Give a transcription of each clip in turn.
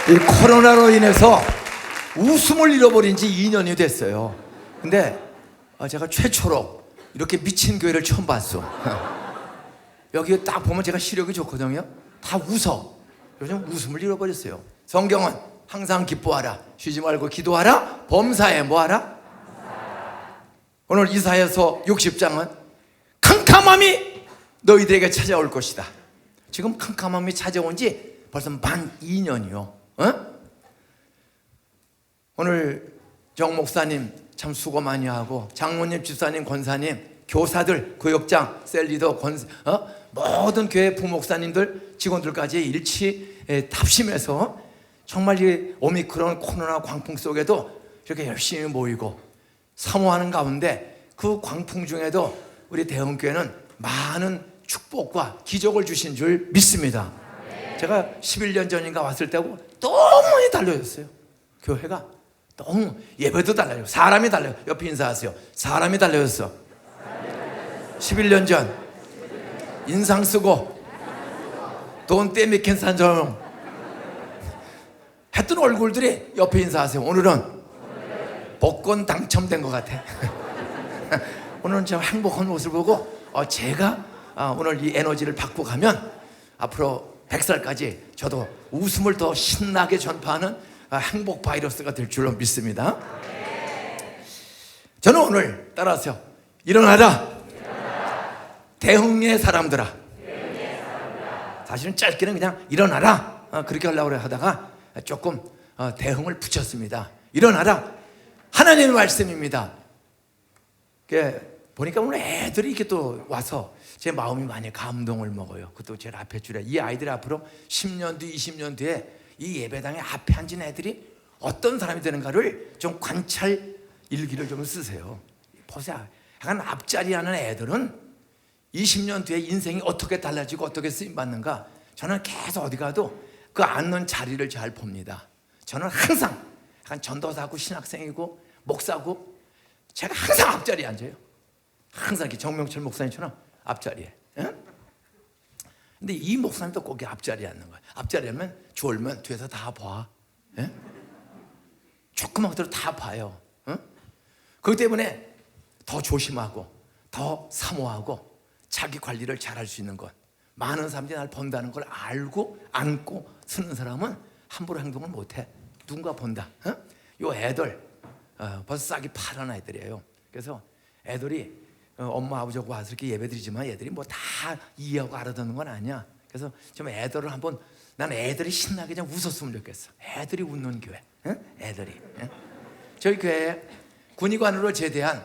이 코로나로 인해서 웃음을 잃어버린 지 2년이 됐어요. 근데 제가 최초로 이렇게 미친 교회를 처음 봤어. 여기 딱 보면 제가 시력이 좋거든요. 다 웃어. 요즘 웃음을 잃어버렸어요. 성경은 항상 기뻐하라, 쉬지 말고 기도하라, 범사에 뭐하라? 오늘 이사야서 60장은 캄캄함이 너희들에게 찾아올 것이다. 지금 캄캄함이 찾아온 지 벌써 만 2년이요. 오늘 정 목사님 참 수고 많이 하고, 장모님, 집사님, 권사님, 교사들, 교역장, 셀리더, 모든 교회 부목사님들, 직원들까지 일치 답심해서 정말 이 오미크론 코로나 광풍 속에도 이렇게 열심히 모이고 사모하는 가운데, 그 광풍 중에도 우리 대흥교회는 많은 축복과 기적을 주신 줄 믿습니다. 제가 11년 전인가 왔을 때고 너무 달라졌어요. 교회가 너무, 예배도 달라요. 사람이 달라요. 옆에 인사하세요. 사람이 달라졌어. 11년 전 인상 쓰고 돈 때문에 괜찮죠 했던 얼굴들이 옆에 인사하세요. 오늘은 복권 당첨된 것 같아. 오늘은 저 행복한 모습을 보고 제가 오늘 이 에너지를 받고 가면 앞으로 100살까지 저도 웃음을 더 신나게 전파하는 행복 바이러스가 될 줄로 믿습니다. 저는 오늘 따라하세요. 일어나라. 대흥의 사람들아. 사실은 짧게는 그냥 일어나라 그렇게 하려고 하다가 조금 대흥을 붙였습니다. 일어나라. 하나님의 말씀입니다. 보니까 오늘 애들이 이렇게 또 와서 제 마음이 많이 감동을 먹어요. 그것도 제일 앞에 줄에 이 아이들이 앞으로 10년 뒤, 20년 뒤에 이 예배당에 앞에 앉은 애들이 어떤 사람이 되는가를 좀 관찰 일기를 좀 쓰세요. 보세요. 약간 앞자리 하는 애들은 20년 뒤에 인생이 어떻게 달라지고 어떻게 쓰임받는가, 저는 계속 어디 가도 그 앉는 자리를 잘 봅니다. 저는 항상 약간 전도사고 신학생이고 목사고 제가 항상 앞자리에 앉아요. 항상 이렇게 정명철 목사님처럼 앞자리에. 근데 이 목사님도 꼭 앞자리에 앉는 거예요. 앞자리에 하면 졸면 뒤에서 다 봐. 조그만 것들을 다 봐요. 그렇기 때문에 더 조심하고 더 사모하고 자기 관리를 잘할 수 있는 것, 많은 사람들이 날 본다는 걸 알고 안고 쓰는 사람은 함부로 행동을 못해. 누군가 본다. 요 애들 벌써 싹이 파란 애들이에요. 그래서 애들이 엄마 아버지하고 와서 이렇게 예배드리지만 애들이 뭐 다 이해하고 알아듣는 건 아니야. 그래서 좀 애들을 한번, 나는 애들이 신나게 그냥 웃었으면 좋겠어. 애들이 웃는 교회. 애들이. 저희 교회에 군의관으로 제대한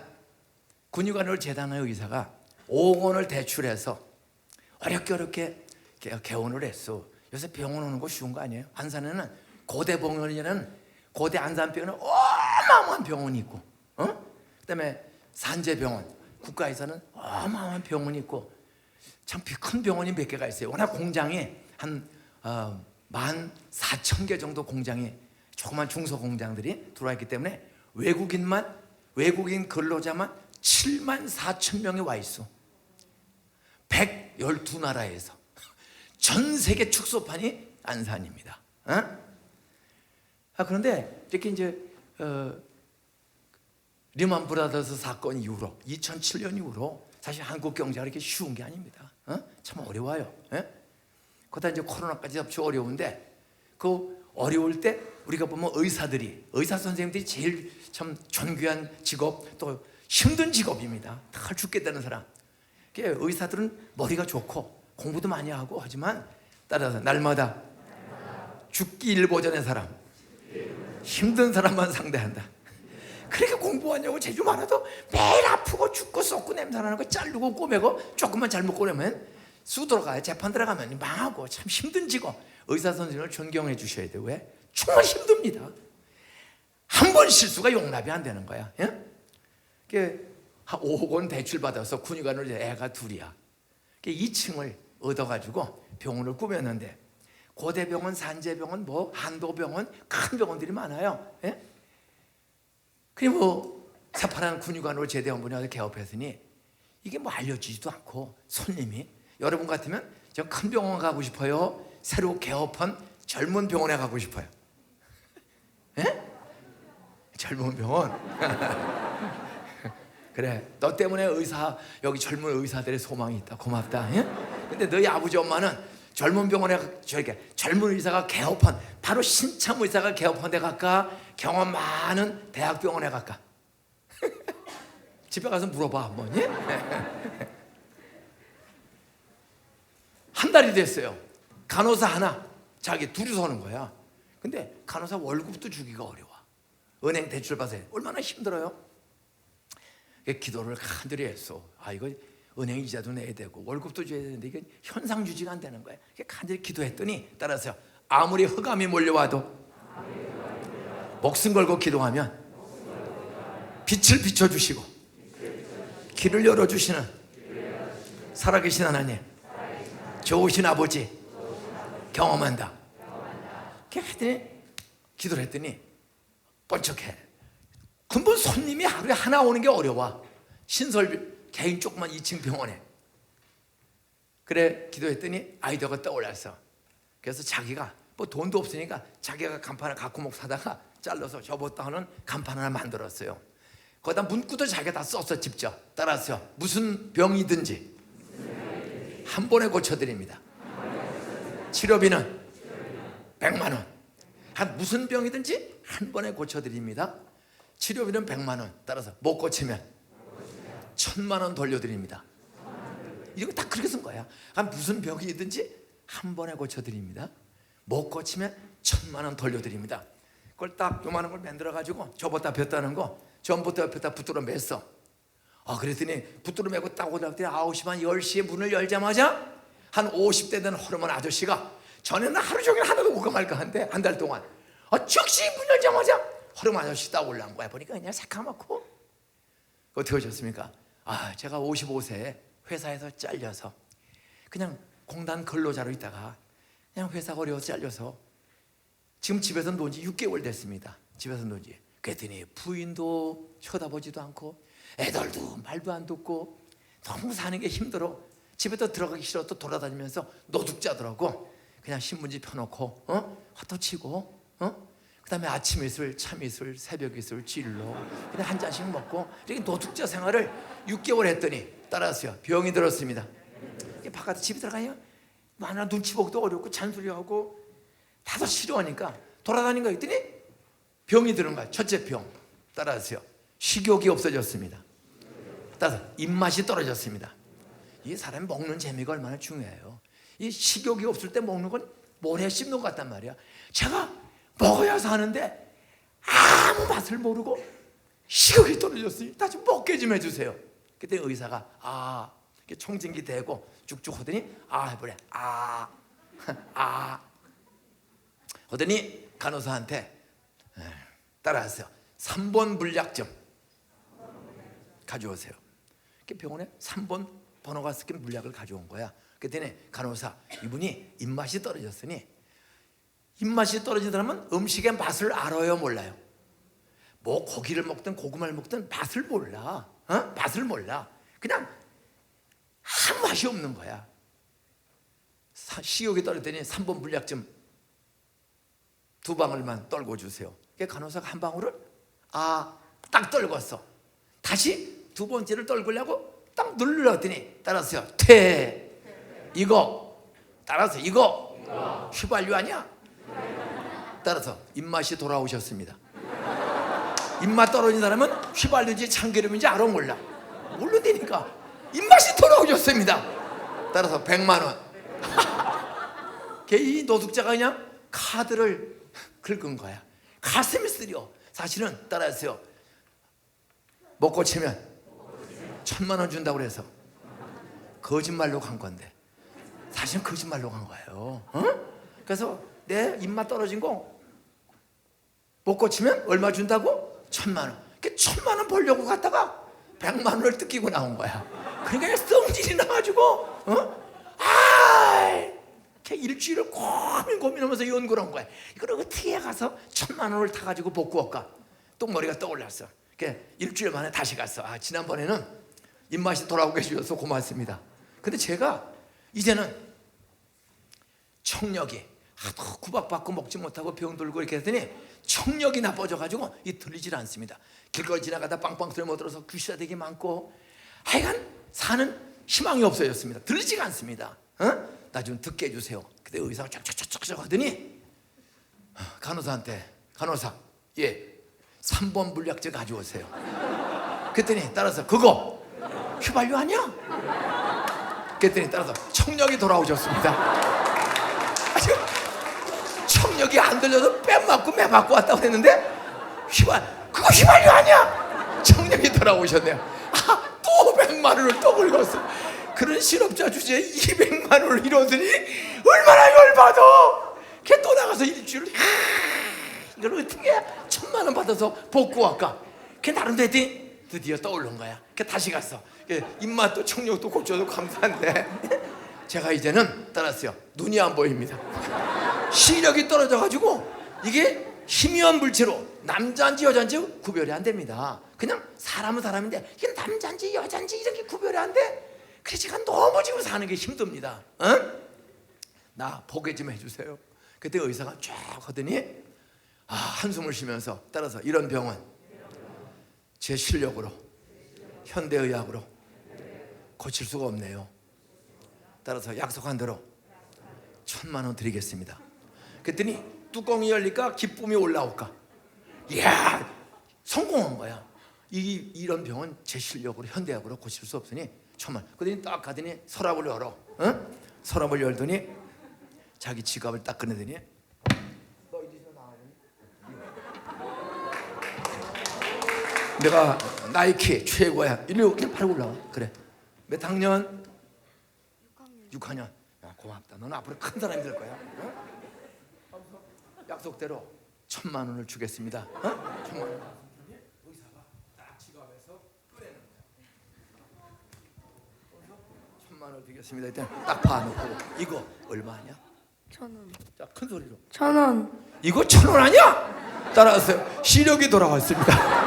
의사가 5억 원을 대출해서 어렵게 개원을 했어. 요새 병원 오는 거 쉬운 거 아니에요? 안산에는 고대병원이라는 고대 안산병원은 어마어마한 병원이 있고, 그다음에 산재병원, 국가에서는 어마어마한 병원이 있고, 참 큰 병원이 몇 개가 있어요. 워낙 공장이 한 14,000개 정도 공장이, 조그만 중소공장들이 들어와 있기 때문에 외국인 근로자만 74,000명이 와 있어. 112나라에서 전 세계 축소판이 안산입니다. 그런데 이렇게 이제 리만 브라더스 사건 이후로 2007년 이후로 사실 한국 경제가 이렇게 쉬운 게 아닙니다. 참 어려워요. 거기다 이제 코로나까지 합쳐 어려운데, 그 어려울 때 우리가 보면 의사 선생님들이 제일 참 존귀한 직업, 또 힘든 직업입니다. 다 죽겠다는 사람. 의사들은 머리가 좋고 공부도 많이 하고 하지만, 따라서 날마다 죽기 일보 전의 사람, 힘든 사람만 상대한다. 그렇게 공부하냐고 제주 많아도 매일 아프고 죽고 썩고 냄새나는 거 자르고 꼬매고, 조금만 잘못 꼬매면 수 들어가요. 재판 들어가면 망하고, 참 힘든 직업. 의사 선생님을 존경해 주셔야 돼요. 왜? 정말 힘듭니다. 한 번 실수가 용납이 안 되는 거야. 한 5억 원 대출 받아서 군의관으로 애가 둘이야. 2층을 얻어가지고 병원을 꾸몄는데, 고대병원, 산재병원, 한도병원, 큰 병원들이 많아요. 그리고 새파란 군의관으로 제대한 분이 와서 개업했으니 이게 뭐 알려지지도 않고, 손님이, 여러분 같으면 저 큰 병원 가고 싶어요, 새로 개업한 젊은 병원에 가고 싶어요? 젊은 병원. 그래, 너 때문에 여기 젊은 의사들의 소망이 있다. 고맙다. 예? 근데 너희 아버지 엄마는 젊은 병원에 젊은 의사가 개업한, 바로 신참 의사가 개업한 데 갈까? 경험 많은 대학병원에 갈까? 집에 가서 물어봐 한번. 예? 한 달이 됐어요. 간호사 하나, 자기 둘이 서는 거야. 근데 간호사 월급도 주기가 어려워. 은행 대출 받아야 얼마나 힘들어요. 기도를 간절히 했어. 이거 은행 이자도 내야 되고 월급도 줘야 되는데 이게 현상 유지가 안 되는 거야. 간절히 기도했더니, 따라서 아무리 흑암이 몰려와도 목숨 걸고 기도하면 빛을 비춰주시고 길을 열어주시는 살아계신 하나님, 좋으신 아버지 경험한다. 기도를 했더니 번쩍해. 근본 손님이 하루에 하나 오는 게 어려워. 신설 개인 조그만 2층 병원에. 그래, 기도했더니 아이디어가 떠올랐어. 그래서 자기가 뭐 돈도 없으니까 자기가 간판을 가꾸목 사다가 잘라서 접었다 하는 간판 하나 만들었어요. 거기다 문구도 자기가 다 썼어. 직접 따라서 무슨 병이든지 한 번에 고쳐드립니다. 치료비는 100만 원. 무슨 병이든지 한 번에 고쳐드립니다. 치료비는 100만 원. 따라서 못 고치면 1000만 원 돌려드립니다. 이거 딱 그렇게 쓴 거야. 무슨 병이든지 한 번에 고쳐드립니다. 못 고치면 1000만 원 돌려드립니다. 그걸 딱 요만한 걸 만들어가지고 접었다 폈다는 거 전부터 옆에다 붙들어 맸어. 그랬더니 붙들어 매고 딱 오더니 9시 반 10시에 문을 열자마자 한 50대 된 허름한 아저씨가, 전에는 하루 종일 하나도 못 가말까 한데 한 달 동안 즉시 문 열자마자 허름한 아저씨 딱 올라온 거야. 보니까 그냥 새까맣고. 어떻게 하셨습니까? 제가 55세에 회사에서 잘려서 그냥 공단 근로자로 있다가 그냥 회사가 어려워서 잘려서 지금 집에서 논 지 6개월 됐습니다. 집에서 논 지. 그랬더니 부인도 쳐다보지도 않고 애들도 말도 안 듣고 너무 사는 게 힘들어. 집에도 들어가기 싫어. 또 돌아다니면서 노숙자더라고. 그냥 신문지 펴놓고 화도 치고 그 다음에 아침 이슬, 참 이슬, 새벽 이슬, 진로 그냥 한 잔씩 먹고 이렇게 노숙자 생활을 6개월 했더니 따라서요, 병이 들었습니다. 바깥에 집에 들어가요. 하나 눈치 보기도 어렵고 잔소리하고 다소 싫어하니까 돌아다니는 거 있더니 병이 들은 거야. 첫째 병, 따라서요, 식욕이 없어졌습니다. 따라서 입맛이 떨어졌습니다. 이 사람이 먹는 재미가 얼마나 중요해요. 이 식욕이 없을 때 먹는 건 모래 씹는 것 같단 말이야. 제가 먹어야 사는데 아무 맛을 모르고 식욕이 떨어졌으니 다시 먹게 좀 해주세요. 그때 의사가 청진기 대고 쭉쭉 하더니 해보래. 하더니 간호사한테 따라하세요. 3번 물약 좀 가져오세요. 병원에 3번 번호가 쓰인 물약을 가져온 거야. 그랬더니 간호사, 이분이 입맛이 떨어졌으니, 입맛이 떨어지더라면 음식의 맛을 알아요, 몰라요? 뭐 고기를 먹든 고구마를 먹든 맛을 몰라. 맛을 몰라. 그냥 아무 맛이 없는 거야. 식욕이 떨어졌더니 3번 물약 좀 2방울만 떨고 주세요. 간호사가 한 방울을 딱 떨궜어. 다시 2번째를 떨구려고 딱 눌렀더니 따라서요, 이거 따라서 이거 휘발유 아니야? 따라서 입맛이 돌아오셨습니다. 입맛 떨어진 사람은 휘발유인지 참기름인지 알아 몰라. 모른다니까. 입맛이 돌아오셨습니다. 따라서 100만 원. 이 노숙자가 그냥 카드를 긁은 거야. 가슴이 쓰려. 사실은 따라서요, 못 고치면 1000만 원 준다고 그래서 거짓말로 간 건데 사실은 거짓말로 간 거예요. 그래서 내 입맛 떨어진 거 못 고치면 얼마 준다고? 1000만 원. 1000만 원 벌려고 갔다가 100만 원을 뜯기고 나온 거야. 그러니까 성질이 나가지고 일주일을 고민하면서 연구를 한 거야. 이걸 어떻게 가서 1000만 원을 타가지고 복구할까? 또 머리가 떠올랐어. 일주일 만에 다시 갔어. 지난번에는 입맛이 돌아오게 해주셔서 고맙습니다. 근데 제가 이제는 청력이 하도 구박받고 먹지 못하고 병 들고 이렇게 했더니 청력이 나빠져가지고 이 들리질 않습니다. 길거리 지나가다 빵빵 소리 못 들어서 귀시라되게 많고, 하여간 사는 희망이 없어졌습니다. 들리지가 않습니다. 나 좀 듣게 해주세요. 그때 의사가 쫙쫙쫙쫙 하더니 간호사한테, 간호사, 예, 3번 물약제 가져오세요. 그랬더니 따라서 그거 휘발유 아니야? 그랬더니 따라서 청력이 돌아오셨습니다. 청력이 안 들려서 뺨 맞고 매 맞고 왔다고 했는데 그거 휘발유 아니야? 청력이 돌아오셨네요. 또 100만 원을 또 긁었어. 그런 실업자 주제에 200만 원을 잃었으니 얼마나 열받아. 걔 또 나가서 일주일 이걸 어떻게 1000만 원 받아서 복구 할까? 걔 나름대로 했더니 드디어 떠오른 거야. 걔 다시 갔어. 입맛도 청력도 고쳐도 감사한데 제가 이제는 따랐어요. 눈이 안 보입니다. 시력이 떨어져가지고 이게 희미한 물체로 남자인지 여자인지 구별이 안 됩니다. 그냥 사람은 사람인데 이게 남자인지 여자인지 이렇게 구별이 안 돼. 그래서 제가 너무 지금 사는 게 힘듭니다. 나 보게 좀 해주세요. 그때 의사가 쫙 하더니 한숨을 쉬면서 따라서 이런 병은 제 실력으로 현대의학으로 고칠 수가 없네요. 따라서 약속한 대로 1000만 원 드리겠습니다. 그랬더니 뚜껑이 열리니까 기쁨이 올라올까? 이야, 성공한 거야. 이런 병은 제 실력으로 현대약으로 고칠 수 없으니 1000만 원. 그랬더니 딱 가더니 서랍을 열어. 서랍을 열더니 자기 지갑을 딱 꺼내더니 너 이리서 나와니? 내가 나이키 최고야. 이리로 그냥 바로 올라와. 그래. 몇 학년? 6학년. 야, 고맙다. 너는 앞으로 큰 사람이 될 거야. 약속대로 1000만 원을 주겠습니다. 1000만 원. 의사가 딱 지갑에서 꺼내는 거야. 1000만 원 드리겠습니다. 일단 딱 봐놓고 이거 얼마냐? 1000원. 자, 큰 소리로. 1000원. 이거 1000원 아니야? 따라하세요. 시력이 돌아왔습니다.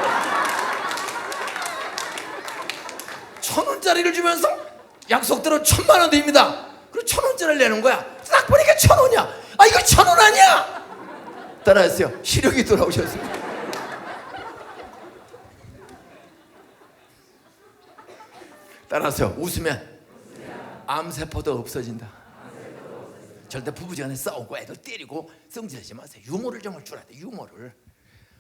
1000원짜리를 주면서 약속대로 1000만 원 드립니다. 그리고 1000원짜리를 내는 거야. 딱 보니까 1000원이야. 이거 1000원 아니야? 따라하세요. 시력이 돌아오셨습니다. 따라하세요. 웃으면 암세포도 없어진다. 절대 부부지간에 싸우고 애들 때리고 성질하지 마세요. 유머를 정말 줄여야 돼. 유머를.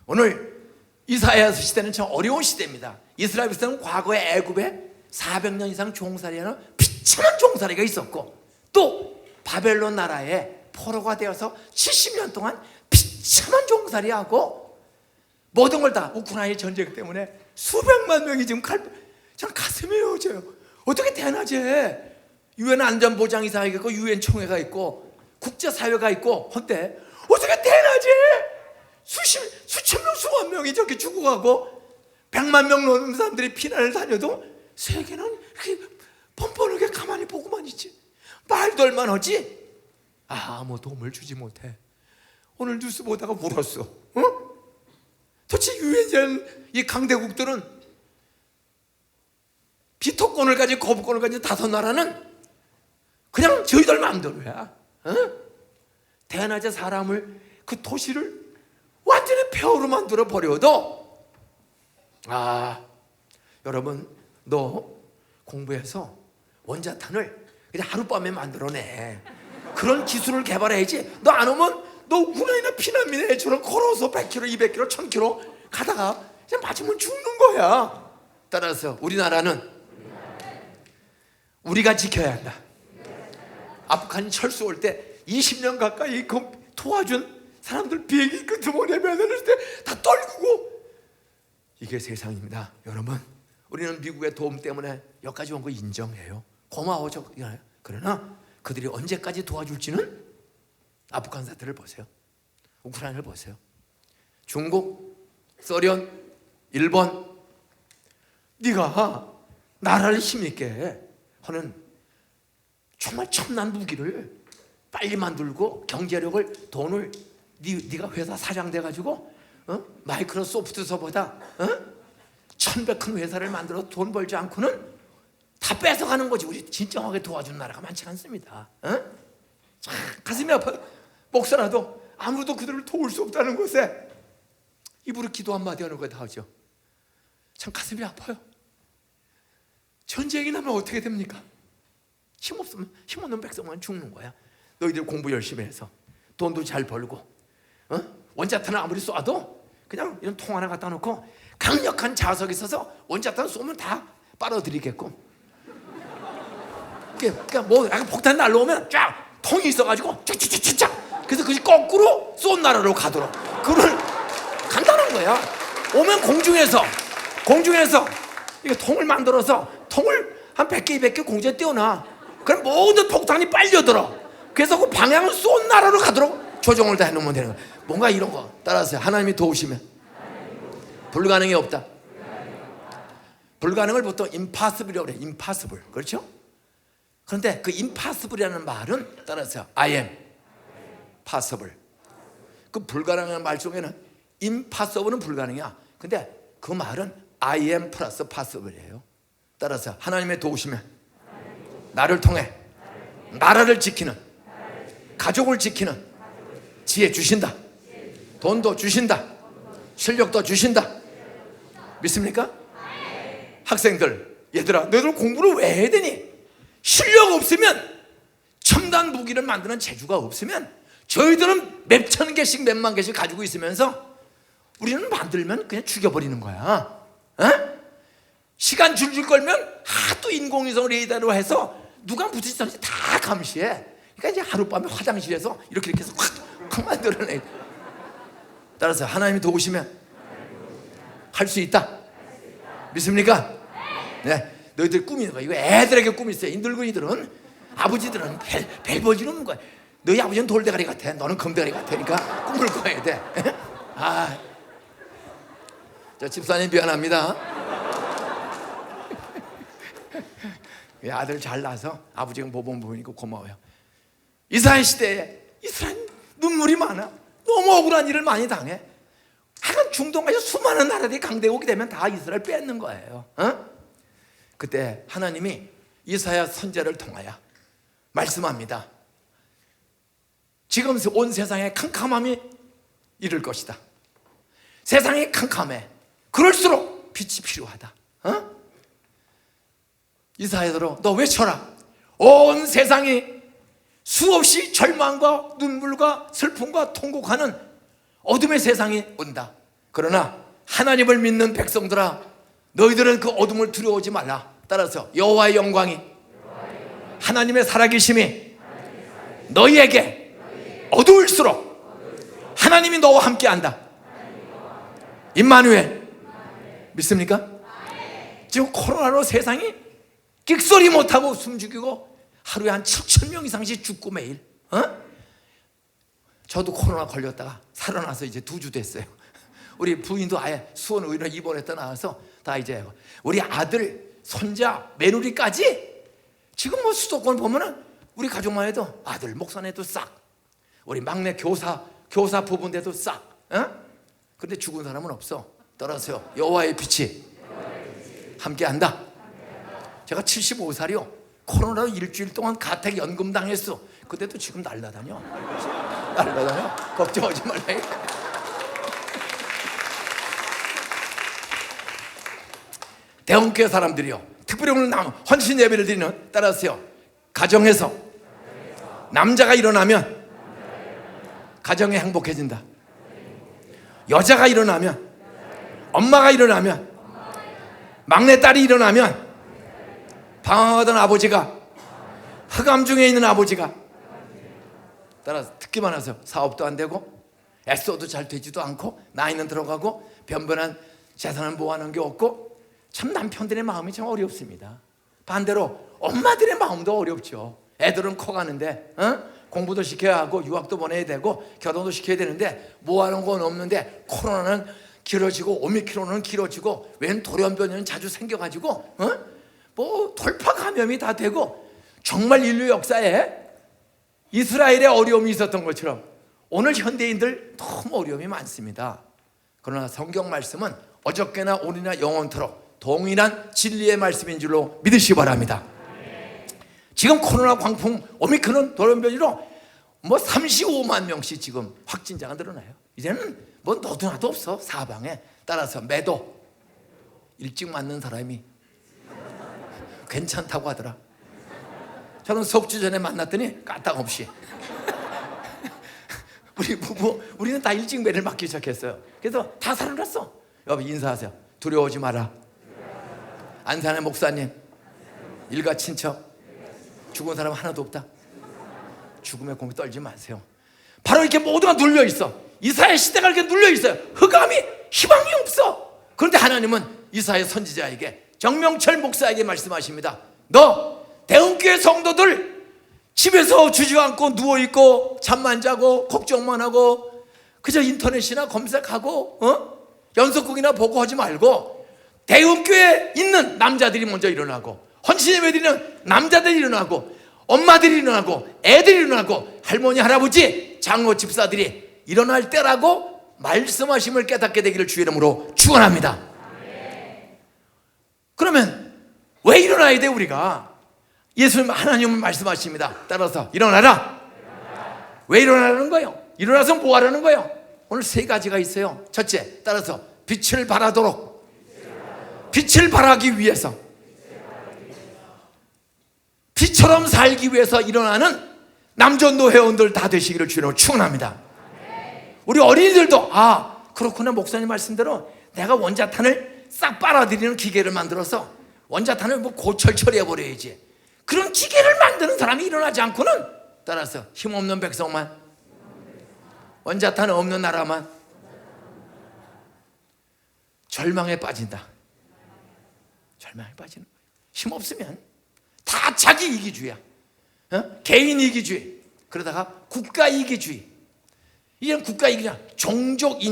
오늘 이사야 시대는 참 어려운 시대입니다. 이스라엘 백성은 과거에 애굽에 400년 이상 종살이하는 비참한 종살이가 있었고, 또 바벨론 나라에 포로가 되어서 70년 동안 비참한 종살이하고, 모든 걸 다 우크라이나 전쟁 때문에 수백만 명이 지금 전 가슴이 어져요. 어떻게 대낮에 유엔 안전보장이사가 있고 유엔 총회가 있고 국제사회가 있고 한데 어떻게 대낮에 수천 명 수만 명이 저렇게 죽어가고 100만 명 넘는 사람들이 피난을 다녀도 세계는 뻔뻔하게 가만히 보고만 있지. 말도 얼마나 하지? 아무 도움을 주지 못해. 오늘 뉴스 보다가 울었어. 도대체 유엔 이 강대국들은 비토권을 가진 거부권을 가진 5나라는 그냥 저희들 마음대로야. 대낮에 사람을 그 도시를 완전히 폐허로 만들어 버려도, 여러분, 너 공부해서 원자탄을 그냥 하룻밤에 만들어내. 그런 기술을 개발해야지. 너 안 오면 너 우크라이나 피난민 애처럼 걸어서 100km, 200km, 1000km 가다가 그냥 맞으면 죽는 거야. 따라서 우리나라는 우리가 지켜야 한다. 아프간 철수 올 때 20년 가까이 도와준 사람들 비행기 끄트머리에 매달릴 때 다 떨구고, 이게 세상입니다. 여러분, 우리는 미국의 도움 때문에 여기까지 온 거 인정해요. 고마워. 그러나 그들이 언제까지 도와줄지는 아프간 사태를 보세요. 우크라이나를 보세요. 중국, 소련, 일본, 네가 나라를 힘있게 하는 정말 첨단 무기를 빨리 만들고 경제력을, 돈을, 네가 회사 사장 돼가지고 마이크로소프트서보다 1000배 큰 회사를 만들어 돈 벌지 않고는 다 뺏어가는 거지. 우리 진정하게 도와준 나라가 많지 않습니다. 참 가슴이 아파요. 목사라도 아무도 그들을 도울 수 없다는 것에 입으로 기도 한마디 하는 거에 다 하죠. 참 가슴이 아파요. 전쟁이 나면 어떻게 됩니까? 힘없는 백성만 죽는 거야. 너희들 공부 열심히 해서 돈도 잘 벌고 원자탄을 아무리 쏴도 그냥 이런 통 하나 갖다 놓고 강력한 자석이 있어서 원자탄 쏘면 다 빨아들이게끔. 그러니까 뭐 약간 폭탄 날라오면 쫙 통이 있어가지고 쫙쫙쫙쫙. 그래서 그것이 거꾸로 쏜 나라로 가도록. 그걸 간단한 거야. 오면 공중에서 이거 통을 만들어서 통을 한 100개, 200개 공중에 띄워놔. 그럼 모든 폭탄이 빨려들어. 그래서 그 방향을 쏜 나라로 가도록 조정을 다 해놓으면 되는 거야. 뭔가 이런 거 따라서 하나님이 도우시면 불가능이 없다. 불가능을 보통 impossible이라고 그래. impossible. 그렇죠? 그런데 그 impossible이라는 말은 따라서 I am possible. 그 불가능한 말 중에는 impossible은 불가능이야. 근데 그 말은 I am 플러스 possible이에요. 따라서 하나님의 도우시면 나를 통해 나라를 지키는, 가족을 지키는 지혜 주신다. 돈도 주신다. 실력도 주신다. 믿습니까? 학생들, 얘들아, 너희들 공부를 왜 해야 되니? 실력 없으면, 첨단 무기를 만드는 재주가 없으면 저희들은 몇천 개씩 몇만 개씩 가지고 있으면서 우리는 만들면 그냥 죽여버리는 거야. 시간 줄줄 걸면 하도 인공위성 레이더로 해서 누가 부딪히는지 다 감시해. 그러니까 이제 하룻밤에 화장실에서 이렇게 해서 확 만들어내. 따라서 하나님이 도우시면 할 수 있다. 믿습니까? 네. 너희들 꿈이 있는 거야. 이거 애들에게 꿈이 있어요. 이 늙은이들은, 아버지들은 벨 벌지는 거야. 너희 아버지는 돌대가리 같아. 너는 금대가리 같으니까 꿈을 꿔야 돼. 저 집사님 미안합니다. 아들 잘 낳아서 아버지가 모범 보니까 고마워요. 이스라엘 시대에 이스라엘 눈물이 많아. 너무 억울한 일을 많이 당해. 하여간 중동까지 수많은 나라들이 강대국이 되면 다 이스라엘 뺏는 거예요. 그때 하나님이 이사야 선지자를 통하여 말씀합니다. 지금 온 세상에 캄캄함이 이를 것이다. 세상이 캄캄해. 그럴수록 빛이 필요하다. 이사야대로 너 외쳐라. 온 세상이 수없이 절망과 눈물과 슬픔과 통곡하는 어둠의 세상이 온다. 그러나 하나님을 믿는 백성들아, 너희들은 그 어둠을 두려워하지 말라. 따라서 여호와의 영광이, 하나님의 살아계심이 너희에게 어두울수록 하나님이 너와 함께한다. 임마누엘. 믿습니까? 지금 코로나로 세상이 끽소리 못하고 숨죽이고 하루에 한 7,000명 이상씩 죽고 매일. 저도 코로나 걸렸다가 살아나서 이제 2주 됐어요. 우리 부인도 아예 수원의료원 입원했다 나와서 다 이제 우리 아들, 손자, 며느리까지 지금 뭐 수도권 보면은 우리 가족만 해도 아들 목사네도 싹, 우리 막내 교사 부부인데도 싹. 그런데 죽은 사람은 없어. 따라서요, 여호와의 빛이 함께한다. 제가 75살이요 코로나로 일주일 동안 가택 연금 당했어. 그때도 지금 날라다녀. 걱정하지 말라. 대형교회 사람들이요, 특별히 오늘 헌신 예배를 드리는, 따라서요, 가정에서 남자가 일어나면 가정이 행복해진다. 여자가 일어나면, 엄마가 일어나면, 막내딸이 일어나면 방황하던 아버지가, 흑암 중에 있는 아버지가, 따라서 듣기만 해서 사업도 안 되고 애써도 잘 되지도 않고 나이는 들어가고 변변한 재산을 모아놓은 게 없고, 참 남편들의 마음이 참 어렵습니다. 반대로 엄마들의 마음도 어렵죠. 애들은 커가는데 공부도 시켜야 하고 유학도 보내야 되고 결혼도 시켜야 되는데 모아놓은 건 없는데 코로나는 길어지고 오미크론은 길어지고 웬 돌연변이는 자주 생겨가지고 뭐 돌파 감염이 다 되고, 정말 인류 역사에 이스라엘의 어려움이 있었던 것처럼 오늘 현대인들 너무 어려움이 많습니다. 그러나 성경 말씀은 어저께나 오늘이나 영원토록 동일한 진리의 말씀인 줄로 믿으시기 바랍니다. 지금 코로나 광풍 오미크론 돌연변이로 뭐 35만 명씩 지금 확진자가 늘어나요. 이제는 뭐 너도 나도 없어 사방에. 따라서 매도 일찍 맞는 사람이 괜찮다고 하더라. 저는 석 주 전에 만났더니 까딱없이 우리 부부 우리는 다 일찍 매를 맞기 시작했어요. 그래서 다 살아났어. 여러분 인사하세요. 두려워하지 마라. 안산의 목사님, 일가 친척, 죽은 사람 하나도 없다. 죽음의 공기 떨지 마세요. 바로 이렇게 모두가 눌려 있어. 이사야 시대가 이렇게 눌려 있어요. 흑암이 희망이 없어. 그런데 하나님은 이사야 선지자에게, 정명철 목사에게 말씀하십니다. 너 대흥교회 성도들 집에서 주저앉고 누워있고 잠만 자고 걱정만 하고 그저 인터넷이나 검색하고 연속극이나 보고 하지 말고 대흥교회에 있는 남자들이 먼저 일어나고 헌신예배드리는 남자들이 일어나고 엄마들이 일어나고 애들이 일어나고 할머니 할아버지 장로 집사들이 일어날 때라고 말씀하심을 깨닫게 되기를 주의 이름으로 축원합니다. 그러면 왜 일어나야 돼 우리가? 예수님 하나님은 말씀하십니다. 따라서 일어나라. 왜 일어나라는 거예요? 일어나서 뭐 하라는 거예요? 오늘 세 가지가 있어요. 첫째, 따라서 빛을 발하도록. 빛을 발하기 위해서, 빛처럼 살기 위해서 일어나는 남전도 회원들 다 되시기를 주로 축원합니다. 우리 어린이들도 그렇구나, 목사님 말씀대로 내가 원자탄을 싹 빨아들이는 기계를 만들어서 원자탄을 뭐 고철 처리해버려야지. 그런 기계를 만드는 사람이 일어나지 않고는, 따라서 힘없는 백성만, 원자탄 없는 나라만 절망에 빠진다. 절망에 빠지는 거예요. 힘없으면 다 자기 이기주의야. 개인 이기주의. 그러다가 국가 이기주의. 이런 국가 이기주의, 종족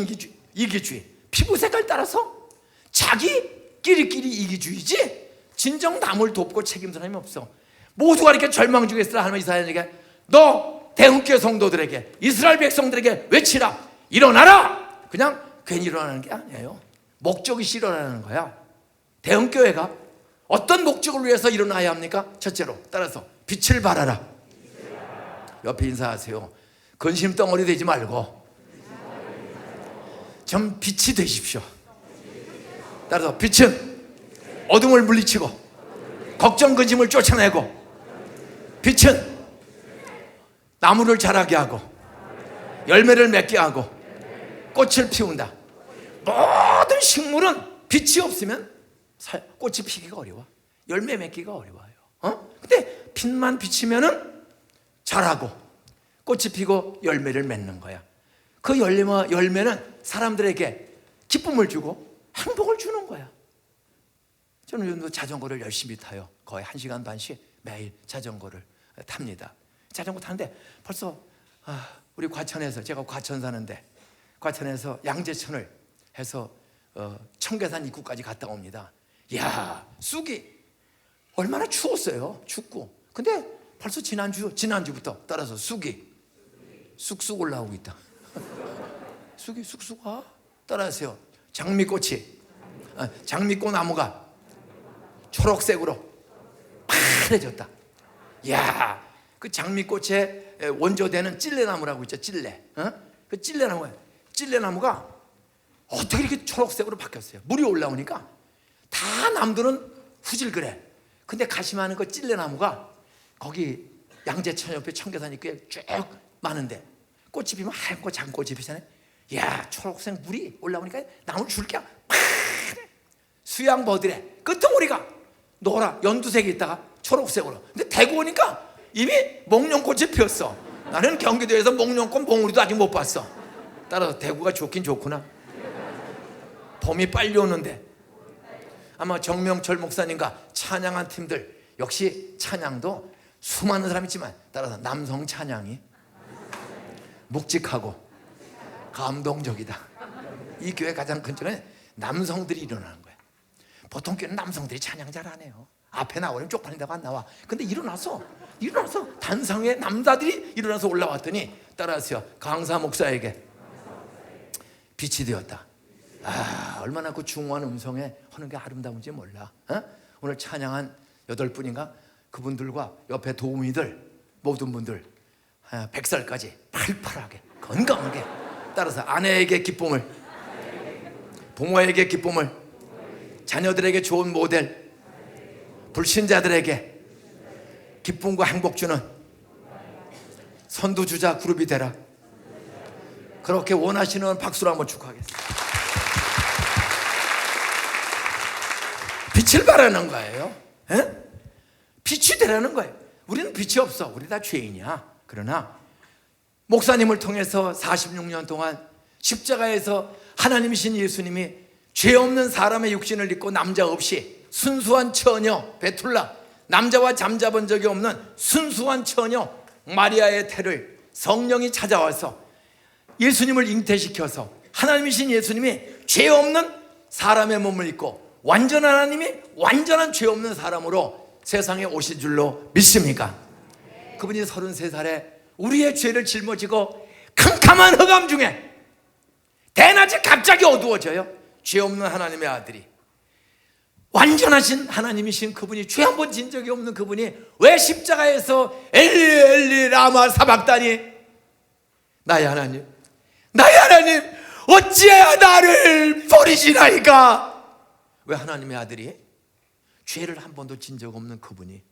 이기주의. 피부 색깔 따라서 자기끼리끼리 이기주의지 진정 남을 돕고 책임 사람이 없어. 모두가 이렇게 절망 중에 있으라 하면 이사야에게 너 대흥교회 성도들에게 이스라엘 백성들에게 외치라. 일어나라. 그냥 괜히 일어나는 게 아니에요. 목적이 일어나는 거야. 대흥교회가 어떤 목적을 위해서 일어나야 합니까? 첫째로 따라서 빛을 발하라. 옆에 인사하세요. 근심 덩어리 되지 말고 좀 빛이 되십시오. 따라서 빛은 어둠을 물리치고 걱정 근심을 쫓아내고, 빛은 나무를 자라게 하고 열매를 맺게 하고 꽃을 피운다. 모든 식물은 빛이 없으면 꽃이 피기가 어려워. 열매 맺기가 어려워요. 근데 빛만 비치면은 자라고 꽃이 피고 열매를 맺는 거야. 그 열매는 사람들에게 기쁨을 주고 행복을 주는 거야. 저는 요즘도 자전거를 열심히 타요. 거의 1시간 반씩 매일 자전거를 탑니다. 자전거 타는데 벌써 우리 과천에서, 제가 과천 사는데 과천에서 양재천을 해서 청계산 입구까지 갔다 옵니다. 이야, 쑥이 얼마나 추웠어요. 춥고. 근데 벌써 지난주부터 따라서 쑥이 쑥쑥 올라오고 있다. 쑥이 쑥쑥 와. 따라하세요. 장미꽃 나무가 초록색으로 파래졌다. 이야, 그 장미꽃에 원조되는 찔레나무라고 있죠. 그 찔레나무가 어떻게 이렇게 초록색으로 바뀌었어요? 물이 올라오니까 다 남들은 후질그래. 근데 가시마는 그 찔레나무가 거기 양재천 옆에 청계산 입구에 쭉 많은데 꽃이 피면 하얗고 작은 꽃이 피잖아요. 이야, 초록색 물이 올라오니까 나무 줄기가 파래. 수양버들의 끄트머리가 노라 연두색이 있다가 초록색으로. 근데 대구 오니까 이미 목련꽃이 피었어. 나는 경기도에서 목련꽃 봉우리도 아직 못 봤어. 따라서 대구가 좋긴 좋구나. 봄이 빨리 오는데. 아마 정명철 목사님과 찬양한 팀들, 역시 찬양도 수많은 사람이 있지만 따라서 남성 찬양이 묵직하고 감동적이다. 이 교회 가장 큰 점은 남성들이 일어나는 거야. 보통 교회는 남성들이 찬양 잘 안 해요. 앞에 나오면 쪽팔린다고 안 나와. 근데 일어나서 단상에 남자들이 일어나서 올라왔더니, 따라하세요. 강사 목사에게 빛이 되었다. 얼마나 그 중후한 음성에 하는 게 아름다운지 몰라. 오늘 찬양한 8분인가 그분들과 옆에 도우미들 모든 분들 100살까지 팔팔하게 건강하게, 따라서 아내에게 기쁨을, 부모에게 기쁨을, 자녀들에게 좋은 모델, 불신자들에게 기쁨과 행복 주는 선두주자 그룹이 되라. 그렇게 원하시는 박수로 한번 축하하겠습니다. 빛을 발하는 거예요. 에? 빛이 되라는 거예요. 우리는 빛이 없어. 우리 다 죄인이야. 그러나 목사님을 통해서 46년 동안 십자가에서 하나님이신 예수님이 죄 없는 사람의 육신을 입고 남자 없이 순수한 처녀 베툴라, 남자와 잠자본 적이 없는 순수한 처녀 마리아의 태를 성령이 찾아와서 예수님을 잉태시켜서 하나님이신 예수님이 죄 없는 사람의 몸을 입고 완전한 하나님이 완전한 죄 없는 사람으로 세상에 오실 줄로 믿습니까? 그분이 33살에 우리의 죄를 짊어지고 캄캄한 흑암 중에 대낮에 갑자기 어두워져요. 죄 없는 하나님의 아들이, 완전하신 하나님이신 그분이, 죄 한 번 진 적이 없는 그분이 왜 십자가에서 엘리 엘리 라마 사박다니, 나의 하나님 나의 하나님 어찌해야 나를 버리시나이까? 왜 하나님의 아들이 죄를 한 번도 진 적 없는 그분이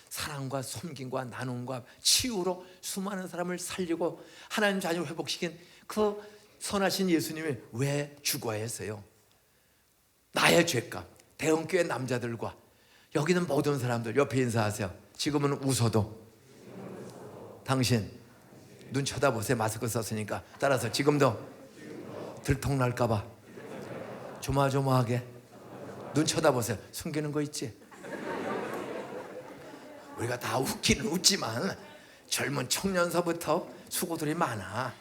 사랑과 섬김과 나눔과 치유로 수많은 사람을 살리고 하나님 자녀를 회복시킨 그 선하신 예수님이 왜 죽어야 했어요? 나의 죄값. 대형교회 남자들과 여기 있는 모든 사람들 옆에 인사하세요. 지금은 웃어도 당신 눈 쳐다보세요. 마스크 썼으니까. 따라서 지금도 들통날까봐 조마조마하게 눈 쳐다보세요. 숨기는 거 있지? 우리가 다 웃기는 웃지만 젊은 청년서부터 수고들이 많아.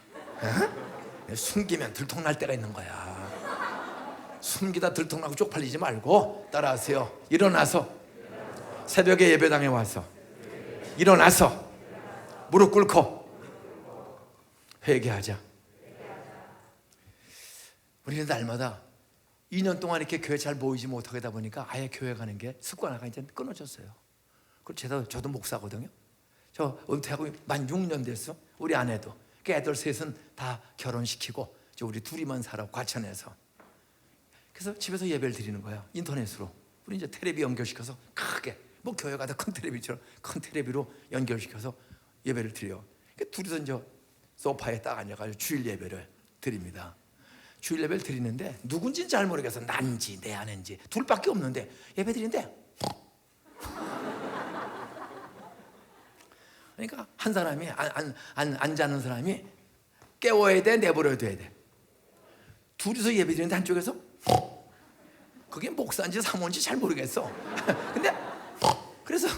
어? 숨기면 들통날 때가 있는 거야. 숨기다 들통나고 쪽팔리지 말고 따라하세요. 일어나서 새벽에 예배당에 와서 일어나서 무릎 꿇고 회개하자. 우리는 날마다 2년 동안 이렇게 교회 잘 모이지 못하다 보니까 아예 교회 가는 게 습관화가 이제 끊어졌어요. 그리고 저도 목사거든요. 저 은퇴하고 만 6년 됐어. 우리 아내도. 그 애들 셋은 다 결혼시키고 우리 둘이만 살아, 과천에서. 그래서 집에서 예배를 드리는 거야. 인터넷으로. 우리 이제 텔레비 연결시켜서 크게, 뭐 교회가 다 큰 텔레비처럼 큰 텔레비로 연결시켜서 예배를 드려. 그러니까 둘이서 이제 소파에 딱 앉아가지고 주일 예배를 드립니다. 주일 예배를 드리는데 누군지는 잘 모르겠어. 난지 내 아내인지 둘밖에 없는데 예배 드리는데 그러니까 한 사람이 안 자는 사람이 깨워야 돼, 내버려야 돼. 둘이서 예배 드리는데 한쪽에서 그게 목사인지 사모인지 잘 모르겠어. 근데 그래서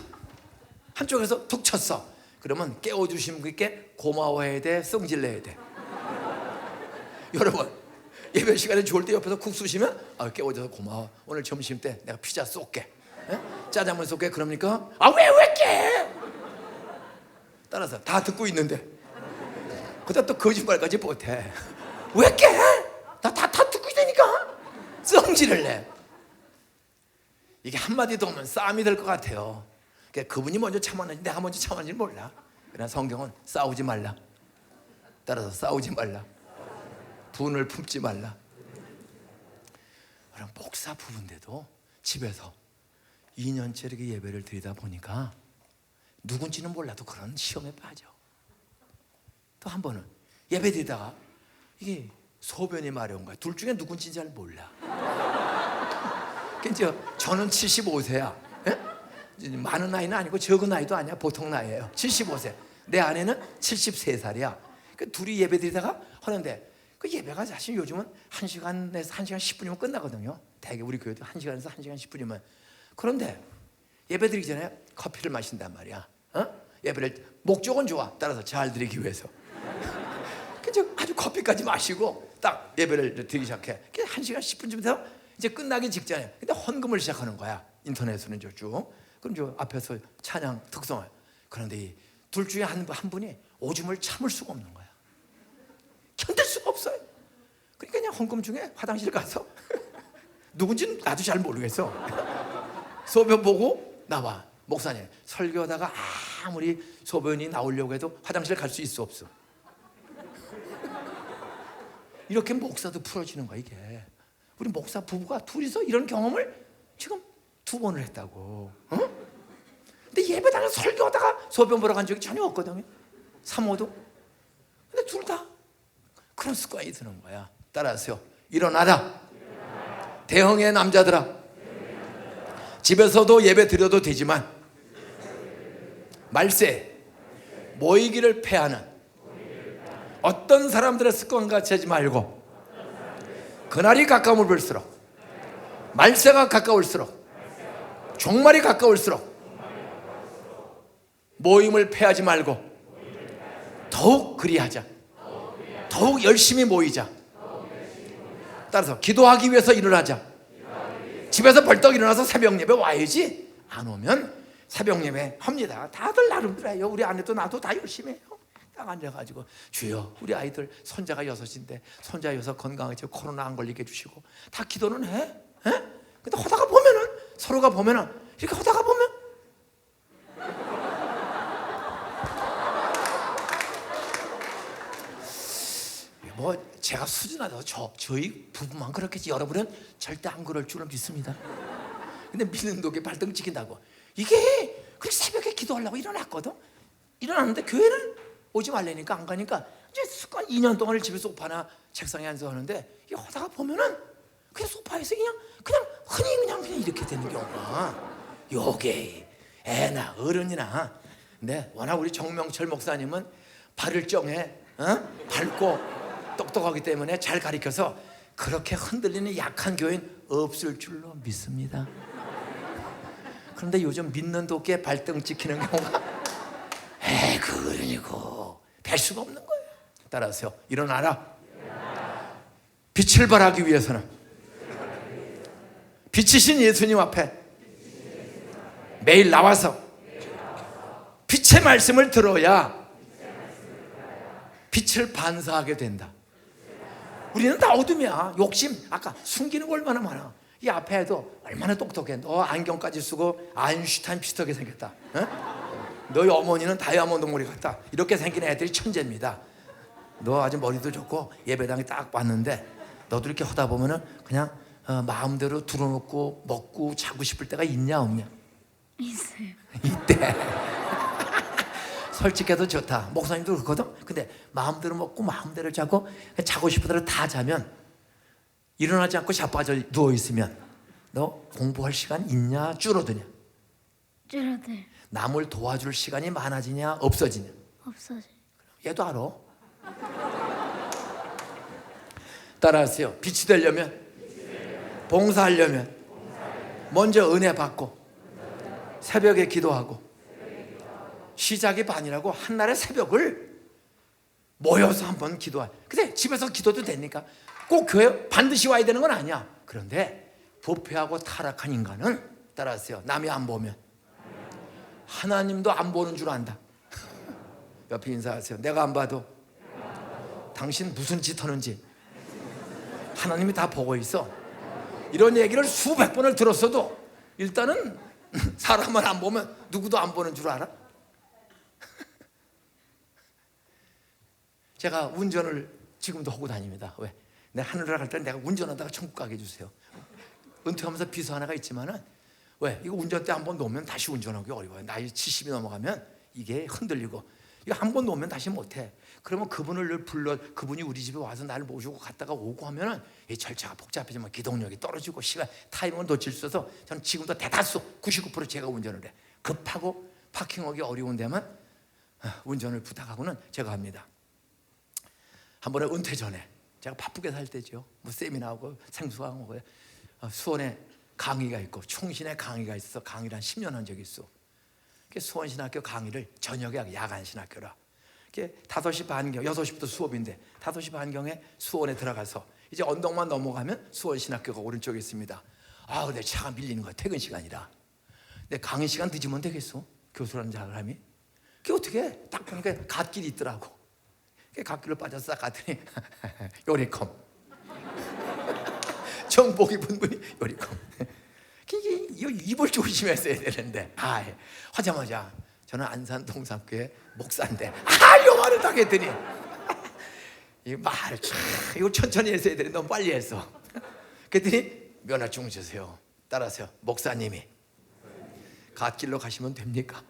한쪽에서 툭 쳤어. 그러면 깨워주신 분께 고마워해야 돼, 성질내야 돼. 여러분 예배 시간에 좋을 때 옆에서 국 쑤시면 깨워줘서 고마워. 오늘 점심 때 내가 피자 쏠게, 짜장면 쏠게. 그럽니까? 왜 깨? 따라서 다 듣고 있는데 그다 또 거짓말까지 못해. 왜 깨? 다 듣고 있다니까. 성질을 내. 이게 한마디 더 오면 싸움이 될 것 같아요. 그러니까 그분이 먼저 참았는지 내가 먼저 참았는지 몰라. 그러나 성경은 싸우지 말라. 따라서 싸우지 말라. 분을 품지 말라. 그럼 목사 부부인데도 집에서 2년째 이렇게 예배를 드리다 보니까 누군지는 몰라도 그런 시험에 빠져. 또 한 번은 예배 드리다가 이게 소변이 마려운 거야. 둘 중에 누군지 잘 몰라. 그러니까 저는 75세야. 많은 나이는 아니고 적은 나이도 아니야. 보통 나이예요. 75세. 내 아내는 73살이야. 그 둘이 예배 드리다가 하는데 그 예배가 사실 요즘은 1시간에서 1시간 10분이면 끝나거든요. 대개 우리 교회도 1시간에서 1시간 10분이면. 그런데 예배 드리기 전에 커피를 마신단 말이야. 예배를 목적은 좋아. 따라서 잘 드리기 위해서. 그래서 아주 커피까지 마시고 딱 예배를 드리기 시작해. 1시간 10분쯤 돼서 이제 끝나기 직전에. 근데 헌금을 시작하는 거야. 인터넷으로 쭉. 그럼 저 앞에서 찬양 특성을. 그런데 이 둘 중에 한 분이 오줌을 참을 수가 없는 거야. 견딜 수가 없어요. 그러니까 그냥 헌금 중에 화장실 가서 누군지는 나도 잘 모르겠어. 소변 보고 나와. 목사님 설교하다가 아무리 소변이 나오려고 해도 화장실 갈 수 있어 없어? 이렇게 목사도 풀어지는 거야 이게. 우리 목사 부부가 둘이서 이런 경험을 지금 2번을 했다고. 근데 예배당에 설교하다가 소변 보러 간 적이 전혀 없거든요. 사모도. 근데 둘 다 그런 습관이 드는 거야. 따라하세요. 일어나라. 대형의 남자들아. 집에서도 예배 드려도 되지만 말세 모이기를 패하는 어떤 사람들의 습관과 같이 하지 말고 그날이 가까움을 볼수록 말세가 가까울수록 종말이 가까울수록 모임을 패하지 말고 더욱 그리하자. 더욱 열심히 모이자. 따라서 기도하기 위해서 일어나자. 집에서 벌떡 일어나서 새벽 예배 와야지. 안 오면 새벽 예배 합니다. 다들 나름대로 해요. 우리 아내도 나도 다 열심히 해요. 딱 앉아가지고 주여 우리 아이들 손자가 6인데 손자 6 건강하게 코로나 안 걸리게 해주시고 다 기도는 해. 에? 근데 하다가 보면은 서로가 보면은 이렇게 하다가 보면 뭐 제가 수준하다 저희 부부만 그렇겠지 여러분은 절대 안 그럴 줄은 믿습니다. 근데 믿는 독에 발등 찍힌다고 이게 그렇게 새벽에 기도하려고 일어났거든. 일어났는데 교회는 오지 말라니까 안 가니까 이제 습관 2년 동안을 집에 소파나 책상에 앉아서 하는데 이거 하다가 보면은 그냥 소파에서 그냥 흔히 그냥 이렇게 되는 경우가 요게 애나 어른이나. 근데 워낙 우리 정명철 목사님은 발을 정해 밝고 똑똑하기 때문에 잘 가르쳐서 그렇게 흔들리는 약한 교인 없을 줄로 믿습니다. 그런데 요즘 믿는 도끼에 발등 찍히는 경우가 그 어른이고 뵐 수가 없는 거예요. 따라서요. 일어나라. 빛을 발하기 위해서는 빛이신 예수님 앞에 매일 나와서 빛의 말씀을 들어야 빛을 반사하게 된다. 우리는 다 어둠이야. 욕심 아까 숨기는 거 얼마나 많아. 이 앞에 애도 얼마나 똑똑해. 너 안경까지 쓰고 아인슈타인 비슷하게 생겼다. 너희 어머니는 다이아몬드 머리 같다. 이렇게 생긴 애들이 천재입니다. 너 아주 머리도 좋고 예배당에 딱 왔는데 너도 이렇게 하다 보면은 그냥 마음대로 들어놓고 먹고 자고 싶을 때가 있냐 없냐? 있어요. 이때 솔직해도 좋다. 목사님도 그렇거든. 근데 마음대로 먹고 마음대로 자고 자고 싶은 대로 다 자면 일어나지 않고 자빠져 누워있으면 너 공부할 시간 있냐 줄어드냐? 줄어들. 남을 도와줄 시간이 많아지냐 없어지냐? 없어져. 얘도 알아. 따라하세요. 빛이 되려면 봉사하려면 먼저 은혜 받고 새벽에 기도하고 시작이 반이라고 한날의 새벽을 모여서 한번 기도해. 근데 집에서 기도도 되니까 꼭 교회 반드시 와야 되는 건 아니야. 그런데 부패하고 타락한 인간은 따라하세요. 남이 안 보면 하나님도 안 보는 줄 안다. 옆에 인사하세요. 내가 안 봐도 당신 무슨 짓 하는지 하나님이 다 보고 있어. 이런 얘기를 수백 번을 들었어도 일단은 사람을 안 보면 누구도 안 보는 줄 알아? 제가 운전을 지금도 하고 다닙니다. 왜? 내가 하늘나라 갈 때 내가 운전하다가 천국 가게 해주세요. 은퇴하면서 비서 하나가 있지만은 왜? 이거 운전대 한번 놓으면 다시 운전하기 어려워요. 나이 70이 넘어가면 이게 흔들리고 이거 한번 놓으면 다시 못해. 그러면 그분을 늘 불러 그분이 우리 집에 와서 나를 모시고 갔다가 오고 하면은 이 절차가 복잡해지면 기동력이 떨어지고 시간 타이밍을 놓칠 수 있어서 저는 지금도 대다수 99% 제가 운전을 해. 급하고 파킹하기 어려운 데만 운전을 부탁하고는 제가 합니다. 한 번에 은퇴 전에 제가 바쁘게 살 때죠. 뭐 세미나하고 생수하고 수원에 강의가 있고 충신에 강의가 있어서 강의를 한 10년 한 적이 있어. 수원신학교 강의를 저녁에 야간신학교라 5시 반경 6시부터 수업인데 5시 반경에 수원에 들어가서 이제 언덕만 넘어가면 수원신학교가 오른쪽에 있습니다. 근데 차가 밀리는 거야. 퇴근 시간이라. 근데 강의 시간 늦으면 되겠어? 교수라는 사람이. 그게 어떻게 딱 보니까 갓길이 있더라고. 갓길로 빠져서 딱 갔더니 요리컴 정복 입은 분이 요리컴. 이게 입을 조심했어야 되는데 하자마자 저는 안산 동산교회 목사인데 요 말을 딱 했더니 이 말을 참 이거 천천히 했어야 되는데 너무 빨리 했어. 그랬더니 면허증 주세요. 따라서요. 목사님이 갓길로 가시면 됩니까?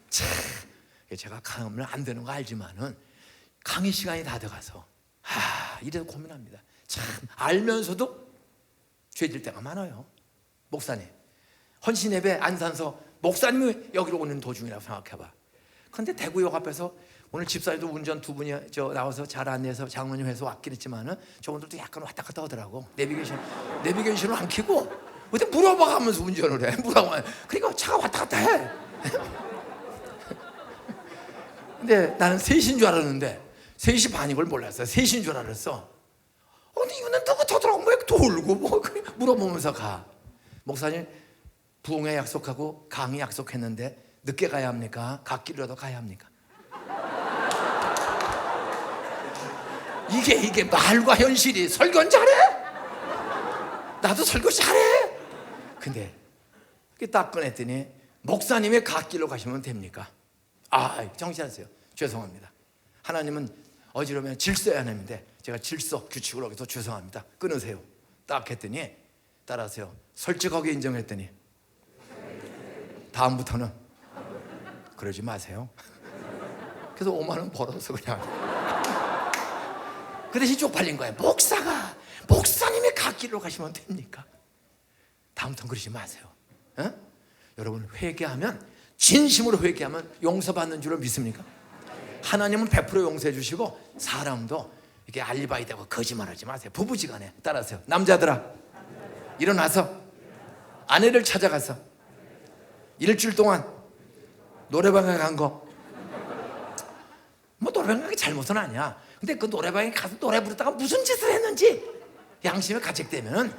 참 제가 강하면 안 되는 거 알지만은 강의 시간이 다 돼가서 이래서 고민합니다. 참 알면서도 죄질 때가 많아요. 목사님 헌신예배 안산서 목사님이 여기로 오는 도중이라고 생각해봐. 그런데 대구역 앞에서 오늘 집사님도 운전 두 분이 나와서 잘 안내해서 장로님 해서 왔긴 했지만은 저분들도 약간 왔다 갔다 하더라고. 내비게이션을 안 켜고 근데 물어봐가면서 운전을 해. 그러니까 차가 왔다 갔다 해. 근데 나는 3시인 줄 알았는데 3시 반인 걸 몰랐어요. 3시인 줄 알았어. 근데 이거는 누구 터더라고 왜 돌고 뭐 물어보면서 가. 목사님 부흥회 약속하고 강의 약속했는데 늦게 가야 합니까? 갓길로라도 가야 합니까? 이게 말과 현실이. 설교는 잘해? 나도 설교 잘해. 근데 딱 꺼냈더니 목사님의 갓길로 가시면 됩니까? 정신하세요. 죄송합니다. 하나님은 어지러우면 질서야 하는데 제가 질서 규칙을 어겨서 죄송합니다. 끊으세요. 딱 했더니 따라하세요. 솔직하게 인정했더니 다음부터는 그러지 마세요. 그래서 5만 원 벌어서 그냥 그 대신 쪽팔린 거예요. 목사님의 갓길로 가시면 됩니까? 다음부터는 그러지 마세요. 여러분 회개하면 진심으로 회개하면 용서받는 줄을 믿습니까? 하나님은 100% 용서해 주시고 사람도 이렇게 알리바이 되고 거짓말하지 마세요. 부부지간에 따라서요. 남자들아 일어나서 아내를 찾아가서 일주일 동안 노래방에 간 거 뭐 노래방 가기 잘못은 아니야. 근데 그 노래방에 가서 노래 부르다가 무슨 짓을 했는지 양심에 가책되면은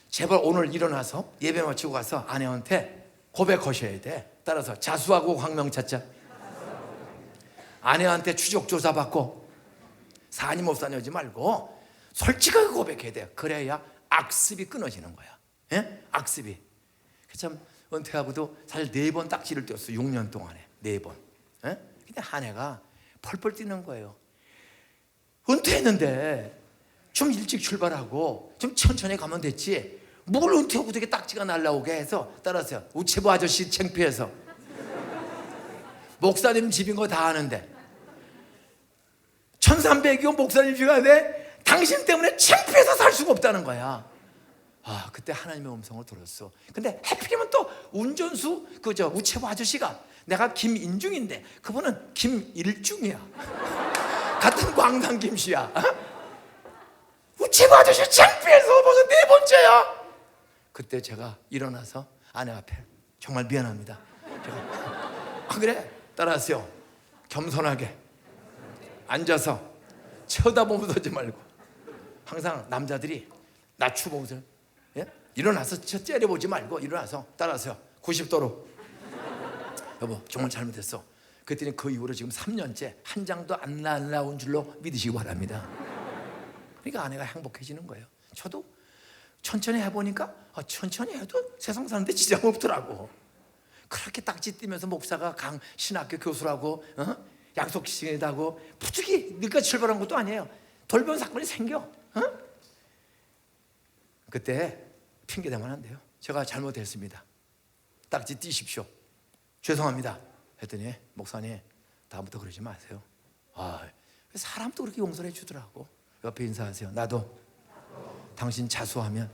제발 오늘 일어나서 예배 마치고 가서 아내한테 고백하셔야 돼. 따라서 자수하고 광명 찾자. 아내한테 추적조사 받고 사님 없사녀지 말고 솔직하게 고백해야 돼요. 그래야 악습이 끊어지는 거야. 예? 악습이. 참 은퇴하고도 사실 4번 딱지를 떼었어. 6년 동안에 4번. 예? 근데 아내가 펄펄 뛰는 거예요. 은퇴했는데 좀 일찍 출발하고 좀 천천히 가면 됐지. 뭘 은퇴하고 되게 딱지가 날라오게 해서 따라서요. 우체부 아저씨 창피해서 목사님 집인 거 다 아는데 1300이고 목사님 집가 돼. 당신 때문에 창피해서 살 수가 없다는 거야. 그때 하나님의 음성을 들었어. 근데 하필이면 또 운전수 우체부 아저씨가 내가 김인중인데 그분은 김일중이야. 같은 광산 김씨야. 우체부 아저씨 창피해서 벌써 4번째야. 그때 제가 일어나서 아내 앞에 정말 미안합니다. 그래 따라하세요. 겸손하게 앉아서 쳐다보면서 하지 말고 항상 남자들이 낮추면서 일어나서 째려보지 말고 일어나서 따라하세요. 90도로 여보 정말 잘못했어. 그랬더니 그 이후로 지금 3년째 한 장도 안 날라온 줄로 믿으시기 바랍니다. 그러니까 아내가 행복해지는 거예요. 저도 천천히 해보니까 천천히 해도 세상 사는데 지장 없더라고. 그렇게 딱지 띄면서 목사가 신학교 교수라고 약속 시간이다고 부득이 늦게 출발한 것도 아니에요. 돌변 사건이 생겨. 그때 핑계대면 안 돼요. 제가 잘못했습니다. 딱지 띄십시오. 죄송합니다. 했더니 목사님 다음부터 그러지 마세요. 사람도 그렇게 용서를 해주더라고. 옆에 인사하세요. 나도 당신 자수하면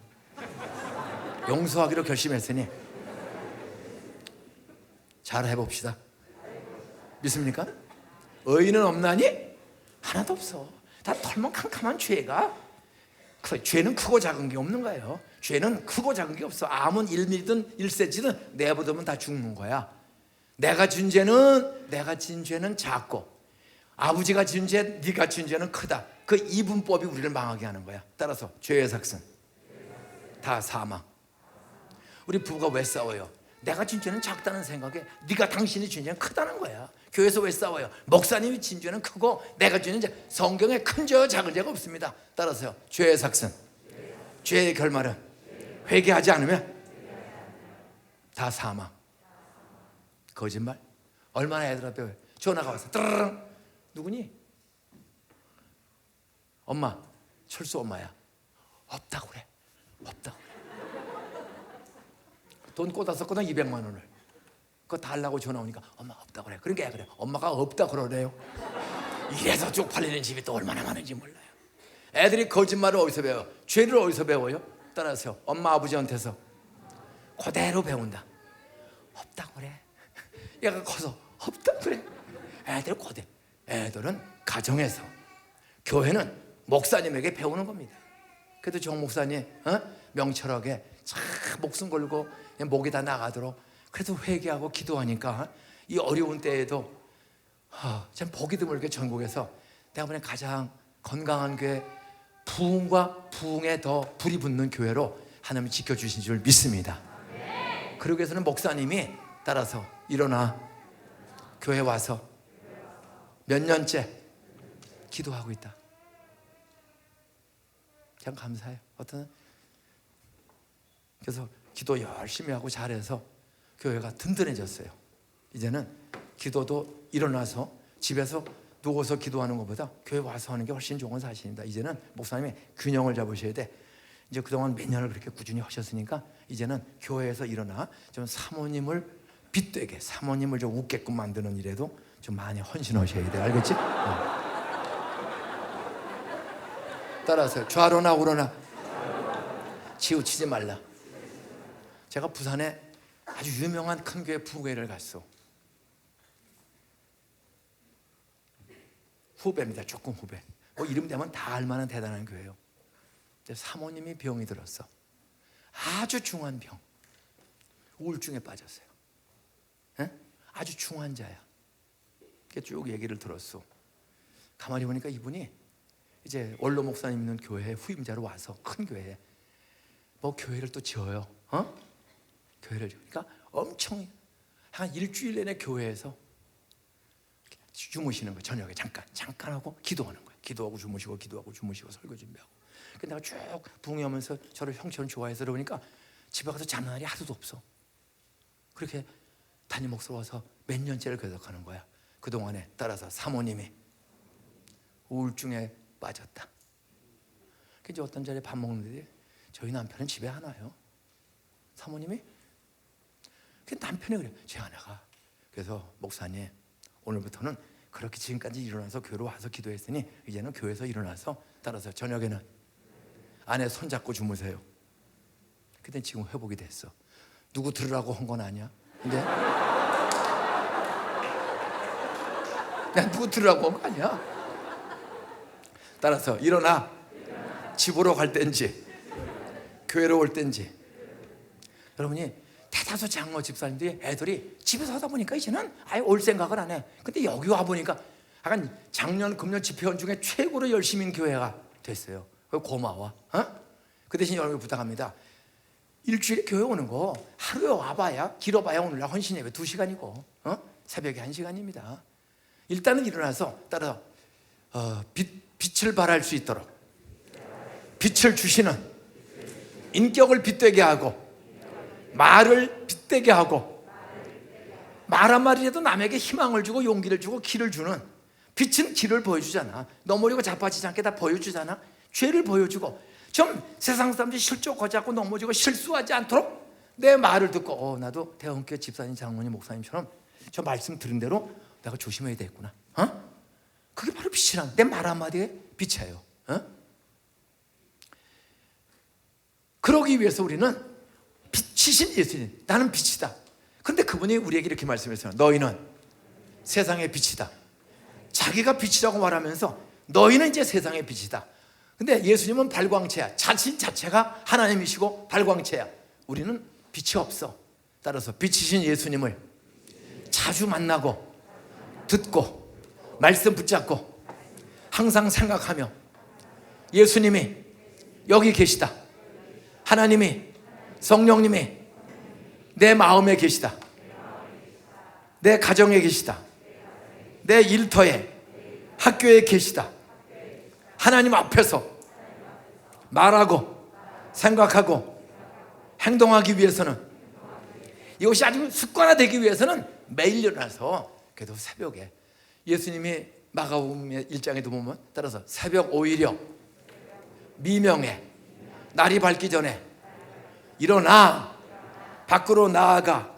용서하기로 결심했으니 잘 해봅시다. 믿습니까? 의인은 없나니? 하나도 없어. 다 털멍캄캄한 죄가. 죄는 크고 작은 게 없는 거예요. 죄는 크고 작은 게 없어. 암은 1mm든 1cm든 내버리면 다 죽는 거야. 내가 진 죄는 작고 아버지가 진 죄, 네가 진 죄는 크다. 그 이분법이 우리를 망하게 하는 거야. 따라서 죄의 삭슨 다 사망. 우리 부부가 왜 싸워요? 내가 진 죄는 작다는 생각에 당신이 진 죄는 크다는 거야. 교회에서 왜 싸워요? 목사님이 진 죄는 크고 내가 진 죄는 성경에 큰 죄와 작은 죄가 없습니다. 따라서요. 죄의 삭슨 죄의 결말은 회개하지 않으면 다 사망. 거짓말? 얼마나 애들 앞에 전화가 와서 뜨르릉 누구니? 엄마, 철수 엄마야. 없다고 그래. 없다고 그래. 돈 꽂았었거든 200만 원을. 그거 달라고 전화 오니까 엄마 없다고 그래. 그러니까 그래. 엄마가 없다 그러래요. 이래서 쪽팔리는 집이 또 얼마나 많은지 몰라요. 애들이 거짓말을 어디서 배워요? 죄를 어디서 배워요? 따라서 엄마 아버지한테서 그대로 배운다. 없다고 그래. 얘가 커서 없다고 그래. 애들 고대. 애들은 가정에서, 교회는 목사님에게 배우는 겁니다. 그래도 정 목사님 명철하게 참 목숨 걸고 목이 다 나가도록 그래도 회개하고 기도하니까 이 어려운 때에도 참 보기 드물게 전국에서 내가 보기엔 가장 건강한 교회, 부흥과 부흥에 더 불이 붙는 교회로 하나님이 지켜주신 줄 믿습니다. 그러기 위해서는 목사님이 따라서 일어나 교회 와서 몇 년째 기도하고 있다. 참 감사해요. 그래서 기도 열심히 하고 잘해서 교회가 든든해졌어요. 이제는 기도도 일어나서 집에서 누워서 기도하는 것보다 교회 와서 하는 게 훨씬 좋은 사실입니다. 이제는 목사님이 균형을 잡으셔야 돼. 이제 그동안 몇 년을 그렇게 꾸준히 하셨으니까 이제는 교회에서 일어나 좀 사모님을 빛되게, 사모님을 좀 웃게끔 만드는 일에도 좀 많이 헌신하셔야 돼. 알겠지? 따라서 좌로나 우로나 치우치지 말라. 제가 부산에 아주 유명한 큰 교회 부교회를 갔어. 후배입니다. 조금 후배. 뭐 이름 되면 다 알만한 대단한 교회예요. 사모님이 병이 들었어. 아주 중한 병. 우울증에 빠졌어요. 에? 아주 중환자야. 쭉 얘기를 들었어. 가만히 보니까 이분이 이제 원로 목사님 있는 교회에 후임자로 와서 큰 교회에 뭐 교회를 또 지어요. 교회를 지으니까 엄청 한 일주일 내내 교회에서 주무시는 거예요. 저녁에 잠깐 하고 기도하는 거예요. 기도하고 주무시고 설교 준비하고. 근데 내가 쭉 부흥하면서 저를 형처럼 좋아해서 그러니까 집에 가서 자는 날이 하루도 없어. 그렇게 담임 목사로 와서 몇 년째를 계속하는 거야. 그동안에 따라서 사모님이 우울증에 빠졌다. 이제 어떤 자리에 밥 먹는데 저희 남편은 집에 안 와요. 사모님이 남편이 그래요. 제 아내가. 그래서 목사님 오늘부터는 그렇게 지금까지 일어나서 교회로 와서 기도했으니 이제는 교회에서 일어나서 따라서 저녁에는 아내 손잡고 주무세요. 근데 지금 회복이 됐어. 누구 들으라고 한 건 아니야. 근데 그냥 누구 들으라고 한 거 아니야. 따라서 일어나 집으로 갈 땐지 교회로 올 땐지. 여러분이 대다수 장로 집사님들이 애들이 집에서 하다 보니까 이제는 아예 올 생각을 안 해. 근데 여기 와 보니까 약간 작년 금년 집회원 중에 최고로 열심인 교회가 됐어요. 고마워. 그 대신 여러분 부탁합니다. 일주일에 교회 오는 거 하루에 와봐야 길어봐야 오늘날 헌신 예배 2시간이고 새벽에 1시간입니다. 일단은 일어나서 따라 빛을 발할 수 있도록 빛을 주시는 인격을 빛되게 하고 말을 빛되게 하고 말 한마디라도 남에게 희망을 주고 용기를 주고 길을 주는 빛은 길을 보여주잖아. 넘어지고 자빠지지 않게 다 보여주잖아. 죄를 보여주고 좀 세상 사람들이 실족하지 않고 넘어지고 실수하지 않도록 내 말을 듣고 나도 대형교회 집사님, 장로님, 목사님처럼 저 말씀 들은 대로 내가 조심해야 되겠구나. 그게 바로 빛이란 내 말 한마디에 빛이에요. 그러기 위해서 우리는 빛이신 예수님, 나는 빛이다. 그런데 그분이 우리에게 이렇게 말씀했어요. 너희는 세상의 빛이다. 자기가 빛이라고 말하면서 너희는 이제 세상의 빛이다. 근데 예수님은 발광체야. 자신 자체가 하나님이시고 발광체야. 우리는 빛이 없어. 따라서 빛이신 예수님을 자주 만나고 듣고 말씀 붙잡고 항상 생각하며 예수님이 여기 계시다. 하나님이 성령님이 내 마음에 계시다. 내 가정에 계시다. 내 일터에 학교에 계시다. 하나님 앞에서 말하고 생각하고 행동하기 위해서는 이것이 아주 습관화되기 위해서는 매일 일어나서 그래도 새벽에 예수님이 마가복음 1장에도 보면 따라서 새벽 오히려 미명에 날이 밝기 전에 일어나 밖으로 나아가.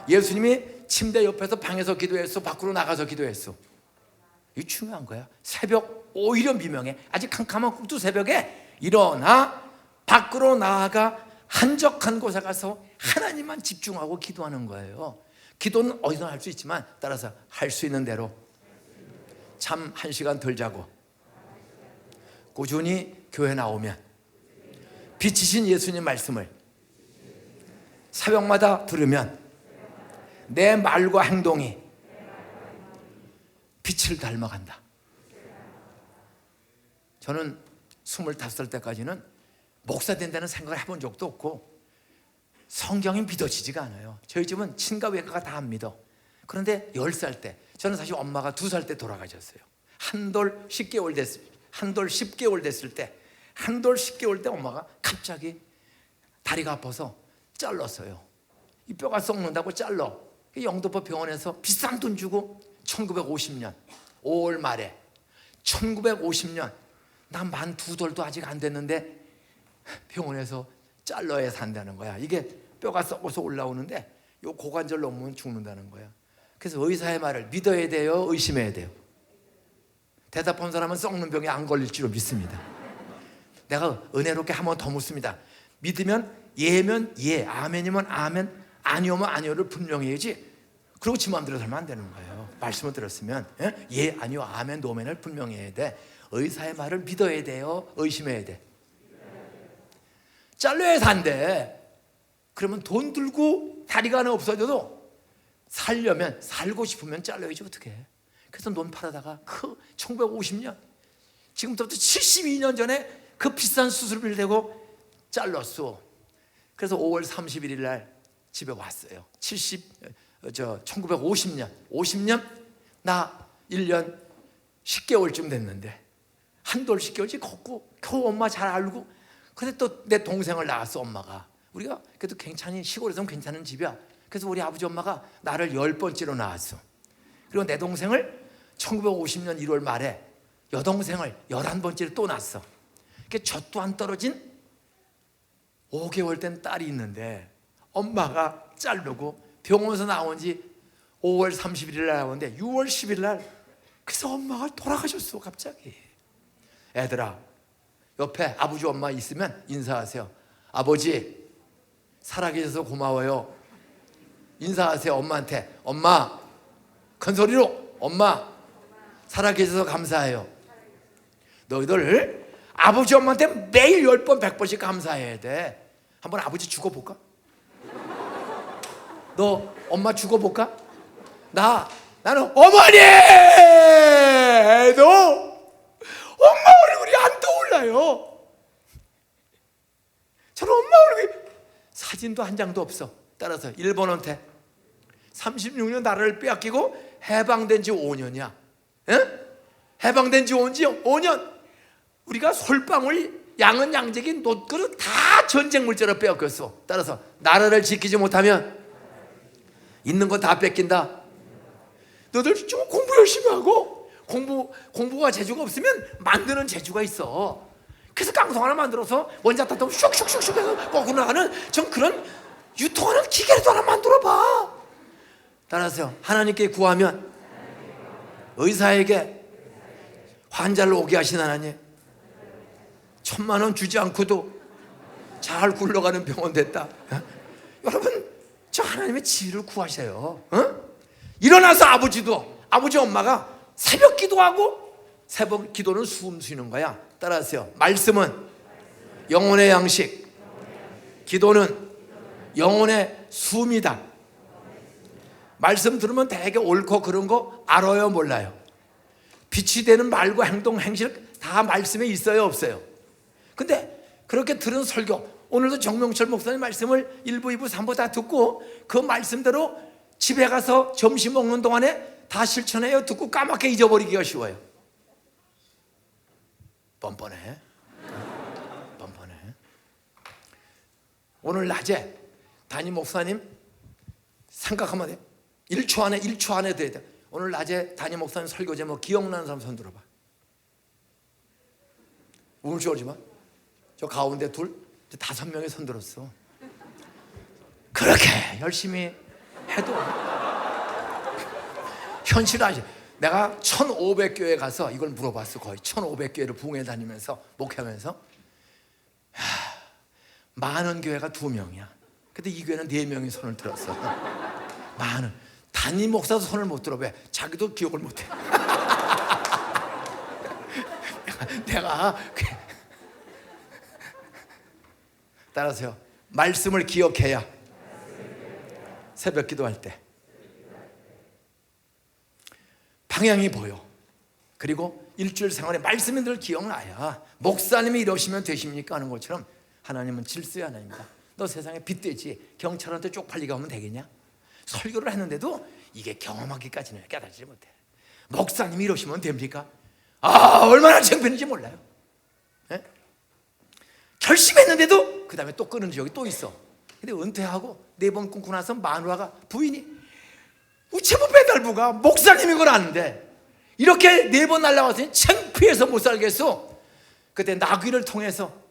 예수님이 침대 옆에서 방에서 기도했어, 밖으로 나가서 기도했어. 이게 중요한 거야. 새벽 오히려 미명에 아직 캄캄한 꿈도 새벽에 일어나 밖으로 나아가 한적한 곳에 가서 하나님만 집중하고 기도하는 거예요. 기도는 어디서나 할 수 있지만 따라서 할 수 있는 대로 잠 1시간 덜 자고 꾸준히 교회 나오면 빛이신 예수님 말씀을 새벽마다 들으면 내 말과 행동이 빛을 닮아간다. 저는 25살 때까지는 목사 된다는 생각을 해본 적도 없고 성경이 믿어지지가 않아요. 저희 집은 친가 외가가 다 안 믿어. 그런데 10살 때, 저는 사실 엄마가 2살 때 돌아가셨어요. 한돌 10개월 됐을 때, 한돌 10개월 때 엄마가 갑자기 다리가 아파서 잘랐어요. 이 뼈가 썩는다고 잘라. 영도포 병원에서 비싼 돈 주고 1950년 5월 말에 1950년 난 만 2돌도 아직 안 됐는데 병원에서 잘라야 산다는 거야. 이게 뼈가 썩어서 올라오는데 요 고관절 넘으면 죽는다는 거야. 그래서 의사의 말을 믿어야 돼요, 의심해야 돼요? 대답한 사람은 썩는 병에 안 걸릴 줄로 믿습니다. 내가 은혜롭게 한 번 더 묻습니다. 믿으면 예면 예, 아멘이면 아멘, 아니오면 아니오를 분명히 해야지. 그리고 지 마음대로 살면 안 되는 거예요. 말씀을 들었으면 예, 아니오, 아멘, 노멘을 분명히 해야 돼. 의사의 말을 믿어야 돼요, 의심해야 돼? 잘라야 산대. 그러면 돈 들고 다리가 하나 없어져도 살려면, 살고 싶으면 잘라야지 어떻게 해. 그래서 논 팔아다가 1950년 지금부터 72년 전에 그 비싼 수술비를 대고 잘랐어. 그래서 5월 31일 날 집에 왔어요. 1950년 나 1년 10개월쯤 됐는데 한 돌 10개월씩 걷고 겨우 엄마 잘 알고. 근데 또 내 동생을 낳았어. 엄마가. 우리가 그래도 괜찮이, 시골에서는 괜찮은 집이야. 그래서 우리 아버지 엄마가 나를 10번째로 낳았어. 그리고 내 동생을 1950년 1월 말에 여동생을 11번째로 또 낳았어. 젖도 안 떨어진 5개월 된 딸이 있는데 엄마가 자르고 병원에서 나온 지 5월 31일 날 나오는데 6월 10일 날 그래서 엄마가 돌아가셨어. 갑자기. 애들아, 옆에 아버지 엄마 있으면 인사하세요. 아버지 살아계셔서 고마워요. 인사하세요. 엄마한테. 엄마, 큰 소리로. 엄마 살아계셔서 감사해요. 너희들 아버지 엄마한테 매일 10번 100번씩 감사해야 돼. 한번 아버지 죽어볼까? 너 엄마 죽어볼까? 나는 어머니! 너 엄마 얼굴이 안 떠올라요. 저는 엄마 얼굴이 사진도 한 장도 없어. 따라서 일본한테 36년 나라를 빼앗기고 해방된 지 5년이야. 해방된 지 5년. 우리가 솔방울, 양은 양재기, 놋그릇 다 전쟁 물자로 빼앗겼어. 따라서 나라를 지키지 못하면 있는 거 다 뺏긴다. 너들 좀 공부 열심히 하고, 공부가 재주가 없으면 만드는 재주가 있어. 그래서 깡통 하나 만들어서 원자탄 슉슉슉슉 해서 거꾸로 나가는 전 그런 유통하는 기계라도 하나 만들어 봐. 따라서 하나님께 구하면 의사에게 환자를 오게 하신 하나님, 1,000만 원 주지 않고도 잘 굴러가는 병원 됐다. 여러분, 저 하나님의 지혜를 구하세요. 일어나서 아버지 엄마가 새벽 기도하고, 새벽 기도는 숨 쉬는 거야. 따라하세요. 말씀은 영혼의 양식, 기도는 영혼의 숨이다. 말씀 들으면 되게 옳고 그런 거 알아요, 몰라요? 빛이 되는 말과 행동, 행실 다 말씀에 있어요, 없어요? 근데 그렇게 들은 설교, 오늘도 정명철 목사님 말씀을 1부, 2부, 3부 다 듣고 그 말씀대로 집에 가서 점심 먹는 동안에 다 실천해요. 듣고 까맣게 잊어버리기가 쉬워요. 뻔뻔해. 오늘 낮에 담임 목사님 생각하면 돼. 1초 안에 돼야 돼. 오늘 낮에 담임 목사님 설교 제목 기억나는 사람 손 들어봐. 울지 오지 마. 저 가운데 둘, 5명이 손 들었어. 그렇게 열심히 해도 현실하지. 내가 1500교회 가서 이걸 물어봤어. 거의 1500교회를 부흥회 다니면서 목회하면서 많은 교회가 2명이야. 근데 이 교회는 4명이 손을 들었어. 많은 담임 목사도 손을 못 들어. 왜? 자기도 기억을 못해. 내가 따라서요, 말씀을 기억해야 새벽 기도할 때 방향이 보여. 그리고 일주일 생활에 말씀이 늘 기억나야 목사님이 이러시면 되십니까 하는 것처럼 하나님은 질서의 하나님이다. 너 세상에 빗대지 경찰한테 쪽팔리게 하면 되겠냐? 설교를 했는데도 이게 경험하기까지는 깨닫지 못해. 목사님이 이러시면 됩니까? 얼마나 창피한지 몰라요. 네? 결심했는데도 그 다음에 또 끊은 적이 또 있어. 근데 은퇴하고 4번 끊고 나서 마누라가 부인이 우체부 배달부가 목사님인 걸 아는데 이렇게 4번 날라왔으니 창피해서 못 살겠어. 그때 나귀를 통해서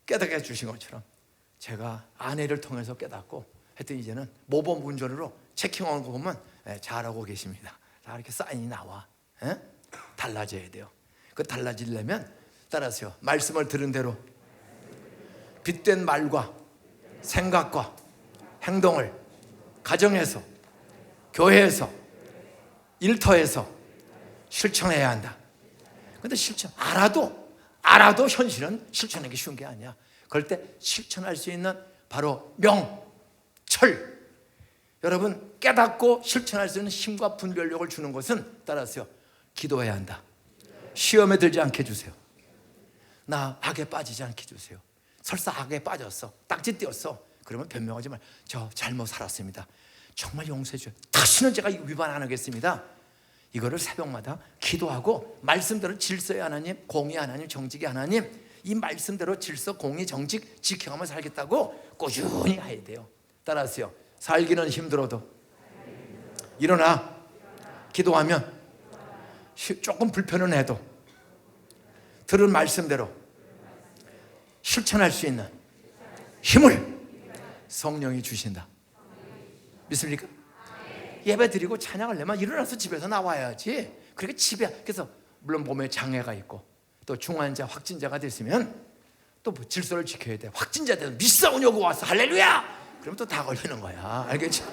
깨닫게 해주신 것처럼 제가 아내를 통해서 깨닫고 하여튼 이제는 모범 운전으로 체킹하는 거 보면 잘하고 계십니다. 다 이렇게 사인이 나와. 달라져야 돼요. 그 달라지려면 따라서요, 말씀을 들은 대로 빗된 말과 생각과 행동을 가정에서, 교회에서, 일터에서 실천해야 한다. 근데 알아도 현실은 실천하는 게 쉬운 게 아니야. 그럴 때 실천할 수 있는 바로 명철. 여러분, 깨닫고 실천할 수 있는 힘과 분별력을 주는 것은 따라서요, 기도해야 한다. 시험에 들지 않게 해주세요. 나 악에 빠지지 않게 해주세요. 설사 악에 빠졌어, 딱지 띄었어, 그러면 변명하지 말. 저 잘못 살았습니다. 정말 용서해 줘요. 다시는 제가 위반 안 하겠습니다. 이거를 새벽마다 기도하고 말씀대로 질서의 하나님, 공의 하나님, 정직의 하나님, 이 말씀대로 질서, 공의, 정직 지켜가며 살겠다고 꾸준히 해야 돼요. 따라서요, 살기는 힘들어도 일어나 기도하면 조금 불편은 해도 들은 말씀대로 실천할 수 있는 힘을 성령이 주신다. 믿습니까? 예배 드리고 찬양을 내면 일어나서 집에서 나와야지. 그렇게 집에, 그래서 물론 몸에 장애가 있고 또 중환자, 확진자가 됐으면 또 질서를 지켜야 돼. 확진자 되면 미사오냐고 와서 할렐루야! 그러면 또 다 걸리는 거야. 알겠죠?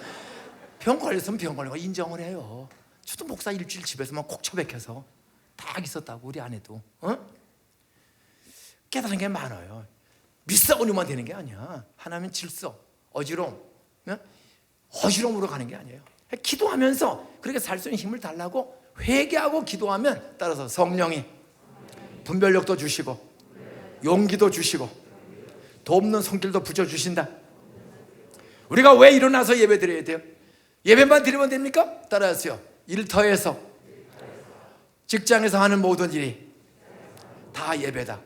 병 걸렸으면 병 걸린 거 인정을 해요. 저도 목사 일주일 집에서만 콕 처박혀서 딱 있었다고. 우리 아내도 깨달은 게 많아요. 미사오냐만 되는 게 아니야. 하나님 질서, 어지러움, 어지러움으로 가는 게 아니에요. 기도하면서 그렇게 살 수 있는 힘을 달라고 회개하고 기도하면 따라서 성령이 분별력도 주시고 용기도 주시고 돕는 손길도 붙여주신다. 우리가 왜 일어나서 예배 드려야 돼요? 예배만 드리면 됩니까? 따라하세요. 일터에서, 직장에서 하는 모든 일이 다 예배다.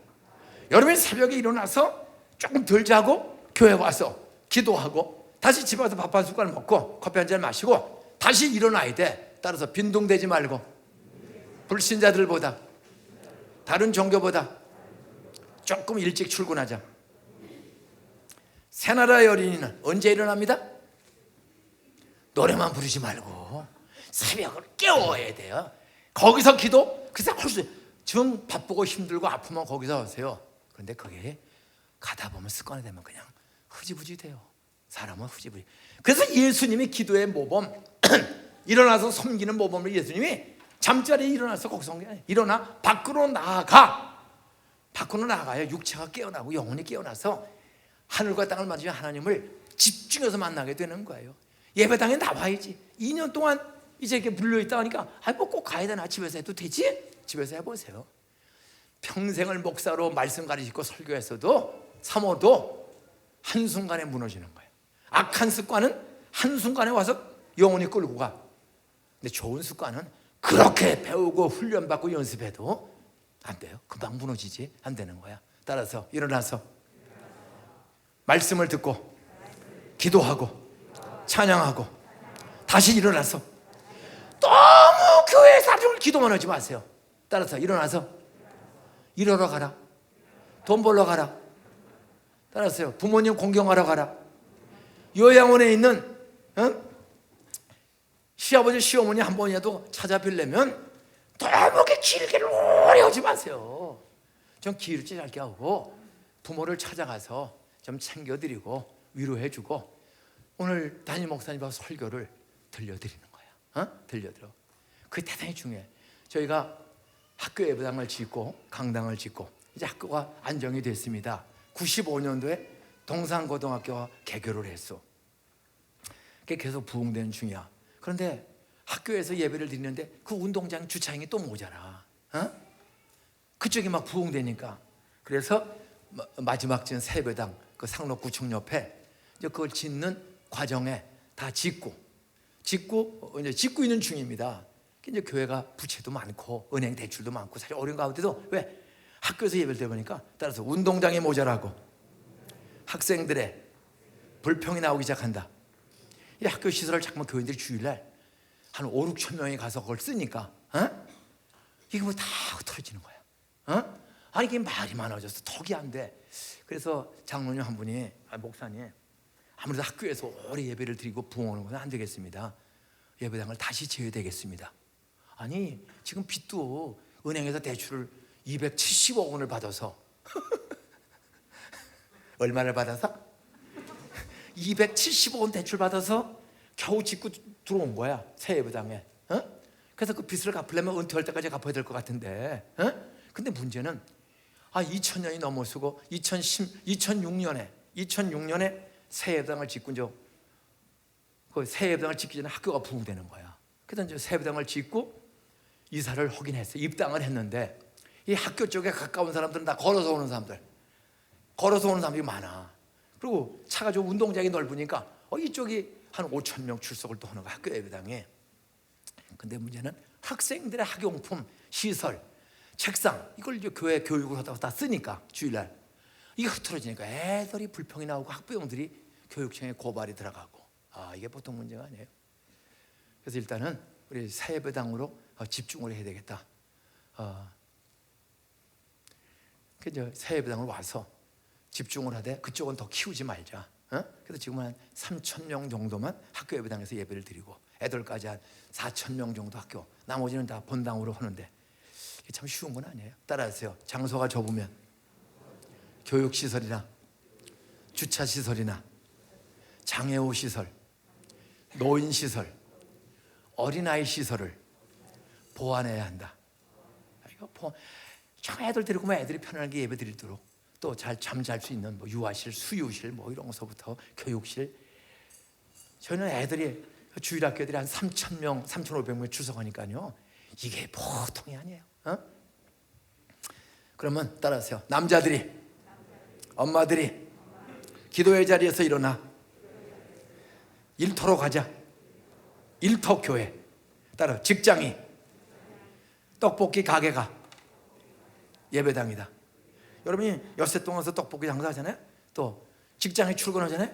여러분이 새벽에 일어나서 조금 덜 자고 교회 와서 기도하고 다시 집에 와서 밥 한 숟갈 먹고 커피 한 잔 마시고 다시 일어나야 돼. 따라서 빈둥대지 말고 불신자들보다, 다른 종교보다 조금 일찍 출근하자. 새나라의 어린이는 언제 일어납니다? 노래만 부르지 말고 새벽을 깨워야 돼요. 거기서 기도, 그래서 정 바쁘고 힘들고 아프면 거기서 하세요. 그런데 그게 가다 보면 습관이 되면 그냥 흐지부지 돼요. 사람은 흐지부지. 그래서 예수님이 기도의 모범, 일어나서 섬기는 모범을 예수님이 잠자리에 일어나서 거기서 온 게 아니에요. 일어나 밖으로 나아가. 밖으로 나가야 육체가 깨어나고 영혼이 깨어나서 하늘과 땅을 만지며 하나님을 집중해서 만나게 되는 거예요. 예배당에 나와야지. 2년 동안 이제 이렇게 물려있다 하니까 뭐 꼭 가야 되나? 집에서 해도 되지? 집에서 해보세요. 평생을 목사로 말씀 가르치고 설교했어도 사모도 한순간에 무너지는 거예요. 악한 습관은 한순간에 와서 영혼이 끌고 가. 근데 좋은 습관은 그렇게 배우고 훈련받고 연습해도 안 돼요. 금방 무너지지. 안 되는 거야. 따라서 일어나서 말씀을 듣고 기도하고 찬양하고 다시 일어나서 너무 교회 사람을 기도만 하지 마세요. 따라서 일어나서 일하러 가라. 돈 벌러 가라. 따라서요. 부모님 공경하러 가라. 요양원에 있는 시아버지 시어머니 한 번이라도 찾아뵈려면 너무 그렇게 길게 오래 하지 마세요. 좀 길을 짧게 하고 부모를 찾아가서 좀 챙겨드리고 위로해주고 오늘 담임 목사님하고 설교를 들려드리는 거야. 들려드려. 그게 대단히 중요해. 저희가 학교 예배당을 짓고 강당을 짓고 이제 학교가 안정이 됐습니다. 95년도에 동산고등학교가 개교를 했어. 그게 계속 부흥되는 중이야. 그런데 학교에서 예배를 드리는데 그 운동장 주차장이 또 모자라. 그쪽이 막 부흥되니까. 그래서 마지막 지은 새배당 그 상록구청 옆에 이제 그걸 짓는 과정에 다 짓고 이제 짓고 있는 중입니다. 이제 교회가 부채도 많고 은행 대출도 많고 사실 어려운 가운데도 왜 학교에서 예배를 드려보니까 따라서 운동장이 모자라고 학생들의 불평이 나오기 시작한다. 이 학교 시설을 잠깐 교인들이 주일날 한 5, 6천 명이 가서 그걸 쓰니까 이게 뭐 다 흐트러지는 거야. 아니 이게 말이 많아져서 턱이 안 돼. 그래서 장로님 한 분이 목사님 아무래도 학교에서 오래 예배를 드리고 부흥하는 건 안 되겠습니다. 예배당을 다시 지어야 되겠습니다. 아니 지금 빚도 은행에서 대출을 270억 원을 받아서 얼마를 받아서? 270억 원 대출 받아서 겨우 짓고 들어온 거야 새 예배당에. 그래서 그 빚을 갚으려면 은퇴할 때까지 갚아야 될 것 같은데. 근데 문제는 2000년이 넘어서고 2006년에 새 예배당을 짓고 이제 그 새 예배당을 짓기 전에 학교가 부흥되는 거야. 그래서 이제 새 예배당을 짓고 이사를 하긴 했어. 입당을 했는데 이 학교 쪽에 가까운 사람들은 다 걸어서 오는 사람들이 많아. 그리고 차가 좀 운동장이 넓으니까 이쪽이 한 5천 명 출석을 또 하는 거야 학교 예배당에. 근데 문제는 학생들의 학용품, 시설, 책상 이걸 이제 교회 교육을 하다가 다 쓰니까 주일날 이게 흐트러지니까 애들이 불평이 나오고 학부형들이 교육청에 고발이 들어가고 이게 보통 문제가 아니에요. 그래서 일단은 우리 새 예배당으로 집중을 해야 되겠다. 그래서 새 예배당으로 와서 집중을 하되 그쪽은 더 키우지 말자. 그래서 지금 한 3천 명 정도만 학교 예배당에서 예배를 드리고 애들까지 한 4천 명 정도 학교 나머지는 다 본당으로 하는데 이게 참 쉬운 건 아니에요. 따라하세요. 장소가 좁으면 교육시설이나 주차시설이나 장애우 시설, 노인시설, 어린아이 시설을 보완해야 한다. 참 애들 데리고 오면 애들이 편안하게 예배 드리도록 또 잘 잠잘 수 있는 뭐 유아실, 수유실 뭐 이런 것부터 교육실. 저희는 애들이 주일학교 애들이 한 3,000명, 3,500명 출석하니까요. 이게 보통이 아니에요. 그러면 따라하세요. 남자들이, 엄마들이 기도의 자리에서 일어나 일터로 가자. 일터 교회. 따라 직장이 떡볶이 가게가 예배당이다. 여러분이 엿새 동안 서 떡볶이 장사하잖아요. 또 직장에 출근하잖아요.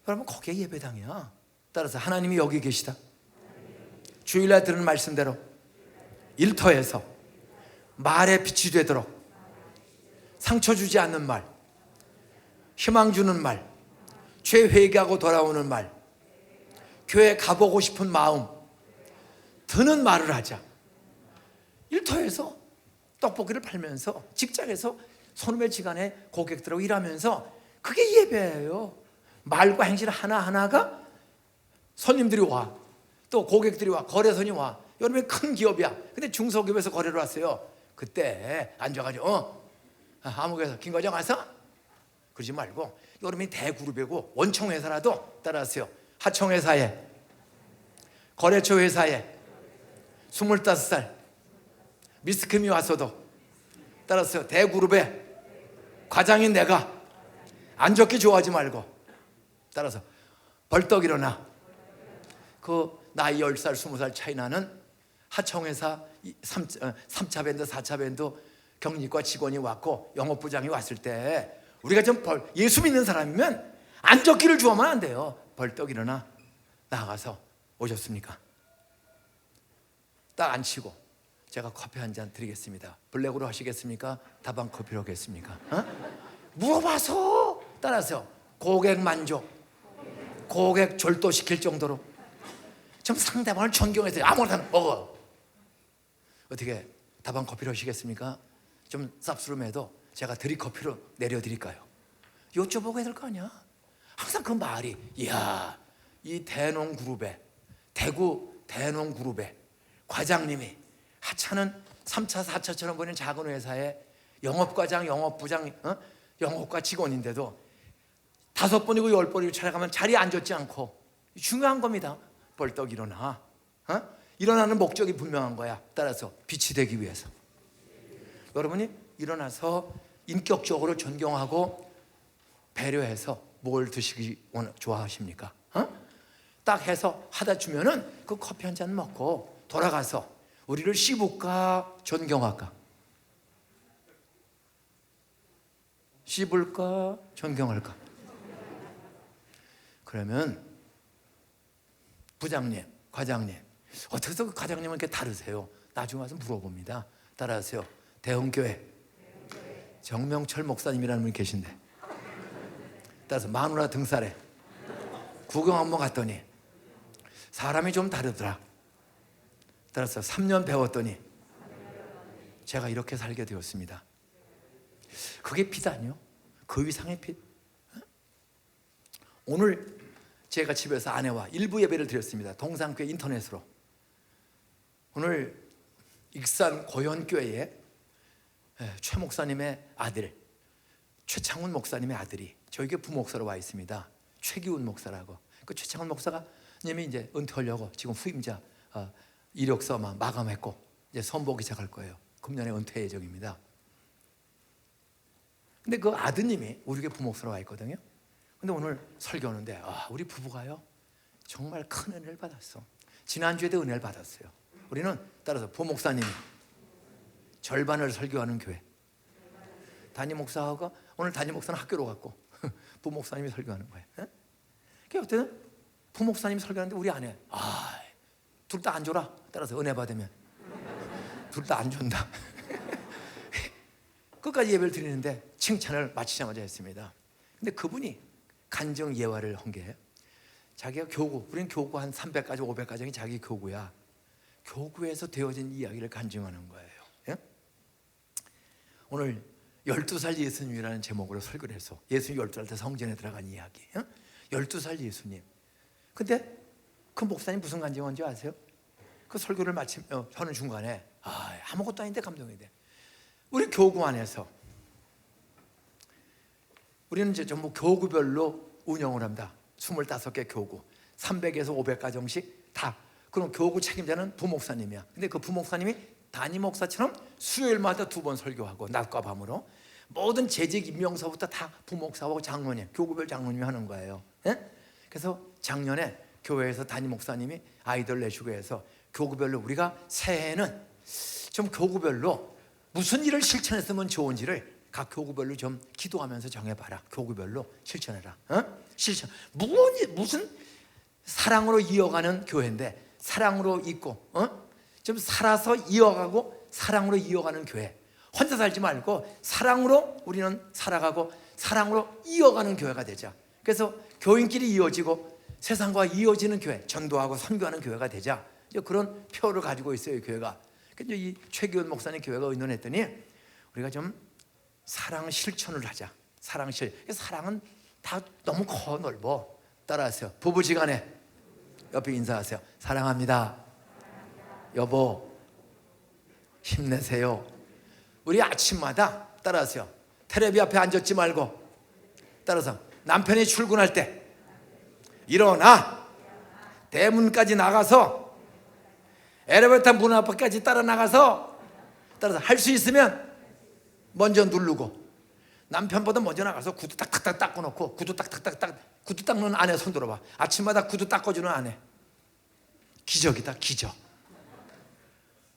여러분 거기에 예배당이야. 따라서 하나님이 여기 계시다. 주일날 들은 말씀대로 일터에서 말에 빛이 되도록 상처 주지 않는 말, 희망 주는 말, 죄 회개하고 돌아오는 말, 교회 가보고 싶은 마음 드는 말을 하자. 일터에서 떡볶이를 팔면서 직장에서 손매지간에 고객들하고 일하면서 그게 예배예요. 말과 행실 하나하나가 손님들이 와, 또 고객들이 와, 거래선이 와. 여러분이 큰 기업이야. 근데 중소기업에서 거래를 왔어요. 그때 앉아가지고 아무 회사 김과장 와서 그러지 말고 여러분이 대그룹이고 원청회사라도 따라하세요. 하청회사에 거래처 회사에 25살 미스크미 왔어도 따라서 대그룹에 과장인 내가 안 좋게 좋아하지 말고 따라서 벌떡 일어나. 그 나이 10살 20살 차이 나는 하청회사 3차 밴드 4차 밴드 경리과 직원이 왔고 영업부장이 왔을 때 우리가 좀 예수 믿는 사람이면 안 좋기를 좋아하면 안 돼요. 벌떡 일어나 나가서 오셨습니까? 딱 앉히고 제가 커피 한 잔 드리겠습니다. 블랙으로 하시겠습니까? 다방 커피로 하겠습니까? 물어봐서 따라서 고객 만족, 고객 절도시킬 정도로 좀 상대방을 존경해서 아무거나 먹어. 어떻게 다방 커피로 하시겠습니까? 좀 쌉스름해도 제가 드립커피로 내려드릴까요? 여쭤보게 될 거 아니야. 항상 그 말이, 이야, 이 대농그룹에, 대구 대농그룹에 과장님이 하찮은 3차 4차처럼 보이는 작은 회사에 영업과장, 영업부장, 영업과 직원인데도 5번이고 10번이고 찾아가면 자리에 앉았지 않고, 중요한 겁니다. 벌떡 일어나. 일어나는 목적이 분명한 거야. 따라서 빛이 되기 위해서 여러분이 일어나서 인격적으로 존경하고 배려해서 뭘 드시기 좋아하십니까? 딱 해서 하다 주면은 그 커피 한 잔 먹고 돌아가서 우리를 씹을까 존경할까? 씹을까 존경할까? 그러면 부장님, 과장님, 어떻게 해서 그 과장님은 이렇게 다르세요? 나중에 와서 물어봅니다. 따라하세요. 대흥교회 정명철 목사님이라는 분이 계신데, 따라서 마누라 등살에 구경 한번 갔더니 사람이 좀 다르더라. 따라서 3년 배웠더니 제가 이렇게 살게 되었습니다. 그게 빛 아니요? 그 이상의 빛. 오늘 제가 집에서 아내와 일부 예배를 드렸습니다. 동산교회 인터넷으로. 오늘 익산 고현교회에 최 목사님의 아들, 최창훈 목사님의 아들이 저희 교회 부목사로 와 있습니다. 최기훈 목사라고. 그 최창훈 목사가 님이 이제 은퇴하려고 지금 후임자 이력서 마감했고 이제 선보기 시작할 거예요. 금년에 은퇴 예정입니다. 근데 그 아드님이 우리 교회 부목사로 와 있거든요. 근데 오늘 설교하는데 우리 부부가요 정말 큰 은혜를 받았어. 지난주에도 은혜를 받았어요. 우리는 따라서 부목사님이 절반을 설교하는 교회, 담임 목사하고 오늘 담임 목사는 학교로 갔고 부목사님이 설교하는 거예요. 그러니까 어때는 부목사님이 설교하는데 우리 아내 둘 다 안 줘라. 따라서 은혜 받으면 둘 다 안 준다. 끝까지 예배를 드리는데 칭찬을 마치자마자 했습니다. 근데 그분이 간증 예화를 한 게, 자기가 교구, 우리는 교구 한 300가지 500가정이 자기 교구야. 교구에서 되어진 이야기를 간증하는 거예요. 예? 오늘 12살 예수님이라는 제목으로 설교를 해서 예수님 12살 때 성전에 들어간 이야기. 12살 예수님. 근데 그 목사님 무슨 간증한지 아세요? 그 설교를 하는 중간에 아무것도 아닌데 감동이 돼. 우리 교구 안에서 우리는 이제 전부 교구별로 운영을 합니다. 25개 교구, 300에서 500가정씩 다. 그럼 교구 책임자는 부목사님이야. 근데 그 부목사님이 담임 목사처럼 수요일마다 2번 설교하고 낮과 밤으로 모든 재직 임명서부터 다 부목사하고 장로님, 교구별 장로님이 하는 거예요. 예? 그래서 작년에 교회에서 담임 목사님이 아이들 내주고 해서 교구별로 우리가 새해에는 좀 교구별로 무슨 일을 실천했으면 좋은지를 각 교구별로 좀 기도하면서 정해봐라. 교구별로 실천해라. 실천. 무슨 사랑으로 이어가는 교회인데 사랑으로 있고 좀 살아서 이어가고 사랑으로 이어가는 교회. 혼자 살지 말고 사랑으로 우리는 살아가고 사랑으로 이어가는 교회가 되자. 그래서 교인끼리 이어지고 세상과 이어지는 교회, 전도하고 선교하는 교회가 되자. 그런 표를 가지고 있어요, 교회가. 그래서 이 최기훈 목사님 교회가 의논했더니 우리가 좀 사랑 실천을 하자. 사랑은 다 너무 커 넓어. 따라하세요. 부부지간에 옆에 인사하세요. 사랑합니다. 여보 힘내세요. 우리 아침마다 따라하세요. 텔레비 앞에 앉았지 말고 따라서 남편이 출근할 때 일어나 대문까지 나가서 엘리베이터 문 앞까지 따라 나가서 따라서 할 수 있으면 먼저 누르고 남편보다 먼저 나가서 구두 딱딱딱 닦아놓고 구두 딱딱딱 구두 닦는 아내 손 들어봐. 아침마다 구두 닦아주는 아내 기적이다. 기적.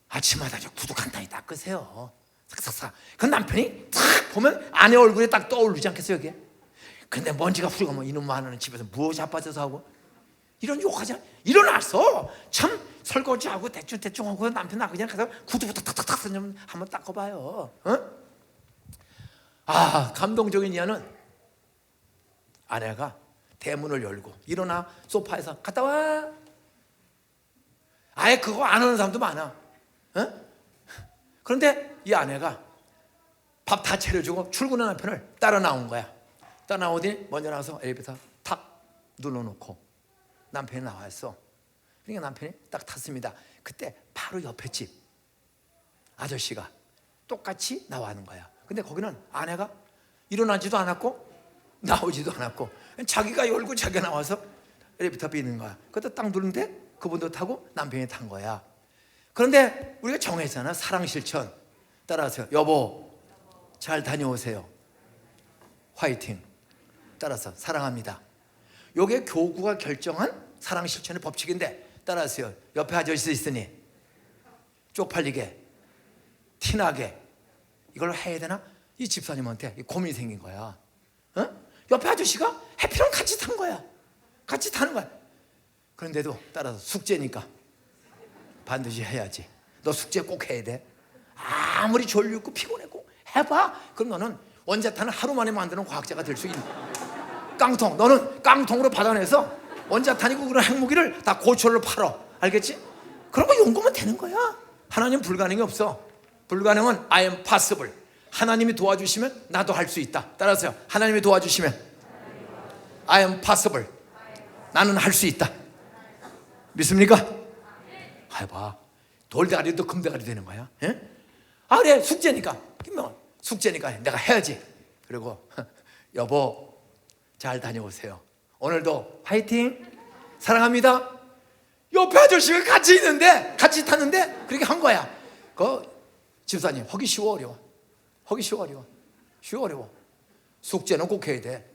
아침마다 저 구두 간단히 닦으세요. 싹싹싹. 그 남편이 탁 보면 아내 얼굴에 딱 떠오르지 않겠어요, 이게? 근데 먼지가 훌륭하면 이놈 하나는 집에서 무엇이 자빠져서 하고 이런 욕하잖아. 일어나서 참 설거지하고 대충 하고 남편 나 그냥 가서 구두부터 탁탁탁 좀 한번 닦아봐요. 감동적인 이야는 아내가 대문을 열고 일어나 소파에서 갔다 와. 아예 그거 안 하는 사람도 많아. 그런데 이 아내가 밥 다 차려주고 출근한 남편을 따라 나온 거야. 따라 나오더니 먼저 나와서 엘리베이터 탁 눌러놓고 남편이 나왔어. 그러니까 남편이 딱 탔습니다. 그때 바로 옆에 집 아저씨가 똑같이 나와는 거야. 근데 거기는 아내가 일어나지도 않았고 나오지도 않았고 자기가 열고 자기가 나와서 엘리베이터 비는 거야. 그때 딱 누르는데 그분도 타고 남편이 탄 거야. 그런데 우리가 정했잖아. 사랑 실천. 따라하세요. 여보 잘 다녀오세요. 화이팅. 따라서 사랑합니다. 요게 교구가 결정한 사랑 실천의 법칙인데 따라하세요. 옆에 아저씨 있으니 쪽팔리게 티나게 이걸 해야 되나? 이 집사님한테 고민이 생긴 거야. 옆에 아저씨가 해피랑 같이 탄 거야. 같이 타는 거야. 그런데도 따라서 숙제니까 반드시 해야지. 너 숙제 꼭 해야 돼. 아무리 졸리고 피곤했고 해봐. 그럼 너는 원자탄을 하루 만에 만드는 과학자가 될 수 있는 깡통. 너는 깡통으로 받아내서 원자탄이고 그런 핵무기를 다 고철로 팔어. 알겠지? 그런 거 연구하면 되는 거야. 하나님 불가능이 없어. 불가능은 I am possible. 하나님이 도와주시면 나도 할 수 있다. 따라서요. 하나님이 도와주시면 I am possible. 나는 할 수 있다. 믿습니까? 해봐. 돌대가리도 금대가리 되는 거야. 예? 그래 숙제니까. 숙제니까 내가 해야지. 그리고 여보 잘 다녀오세요. 오늘도 화이팅. 사랑합니다. 옆에 아저씨가 같이 있는데 같이 탔는데 그렇게 한 거야. 그 집사님 하기 쉬워 어려워? 하기 쉬워 어려워? 쉬워 어려워? 숙제는 꼭 해야 돼.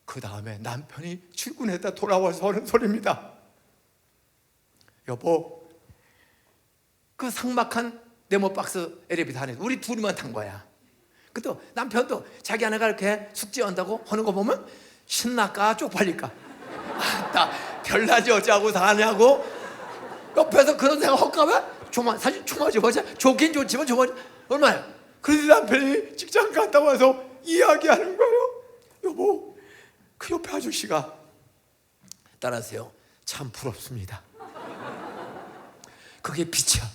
그 다음에 남편이 출근했다 돌아와서 하는 소리입니다. 여보 그 삭막한 네모박스 엘리베이터 안에 우리 둘이만 탄 거야. 그또 남편도 자기 아내가 이렇게 숙제한다고 하는 거 보면 신날까 쪽팔릴까? 나 별나지 어쩌고 다 하냐고 옆에서 그런 생각 할까봐 사실 조마조마자 좋긴 좋지만 조마조마 얼마야? 그래서 남편이 직장 갔다 와서 이야기하는 거예요. 여보 그 옆에 아저씨가 따라하세요. 참 부럽습니다. 그게 빛이야.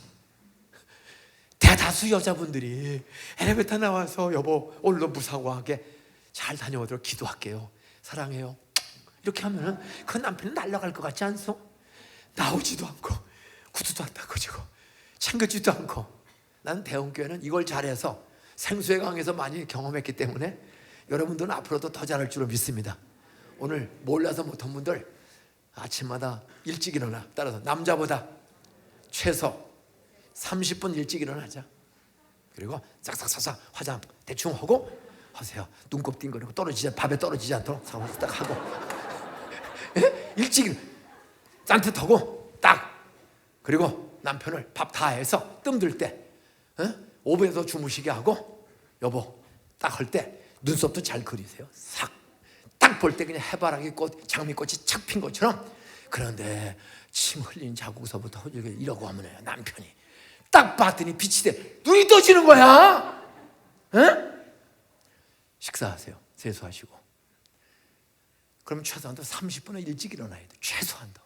대다수 여자분들이 엘리베이터 나와서 여보 오늘도 무사고하게 잘 다녀오도록 기도할게요. 사랑해요. 이렇게 하면은 그 남편은 날아갈 것 같지 않소? 나오지도 않고 구두도 안 닦아주고 챙겨주지도 않고. 나는 대원교회는 이걸 잘해서 생수의 강에서 많이 경험했기 때문에 여러분들은 앞으로도 더 잘할 줄로 믿습니다. 오늘 몰라서 못한 분들 아침마다 일찍 일어나. 따라서 남자보다 최소 30분 일찍 일어나자. 그리고 싹싹싹싹 화장 대충 하고 하세요. 눈곱 띵거리고 밥에 떨어지지 않도록 싹싹 딱 하고 일찍 짠뜻하고 딱. 그리고 남편을 밥 다 해서 뜸들 때 오븐에서 주무시게 하고 여보 딱 할 때 눈썹도 잘 그리세요. 싹 딱 볼 때 그냥 해바라기 꽃 장미꽃이 착 핀 것처럼. 그런데 침 흘린 자국서부터 이러고 하면 남편이 딱 봤더니 빛이 돼. 눈이 떠지는 거야. 식사하세요. 세수하시고. 그럼 최소한도 30분은 일찍 일어나야 돼. 최소한도.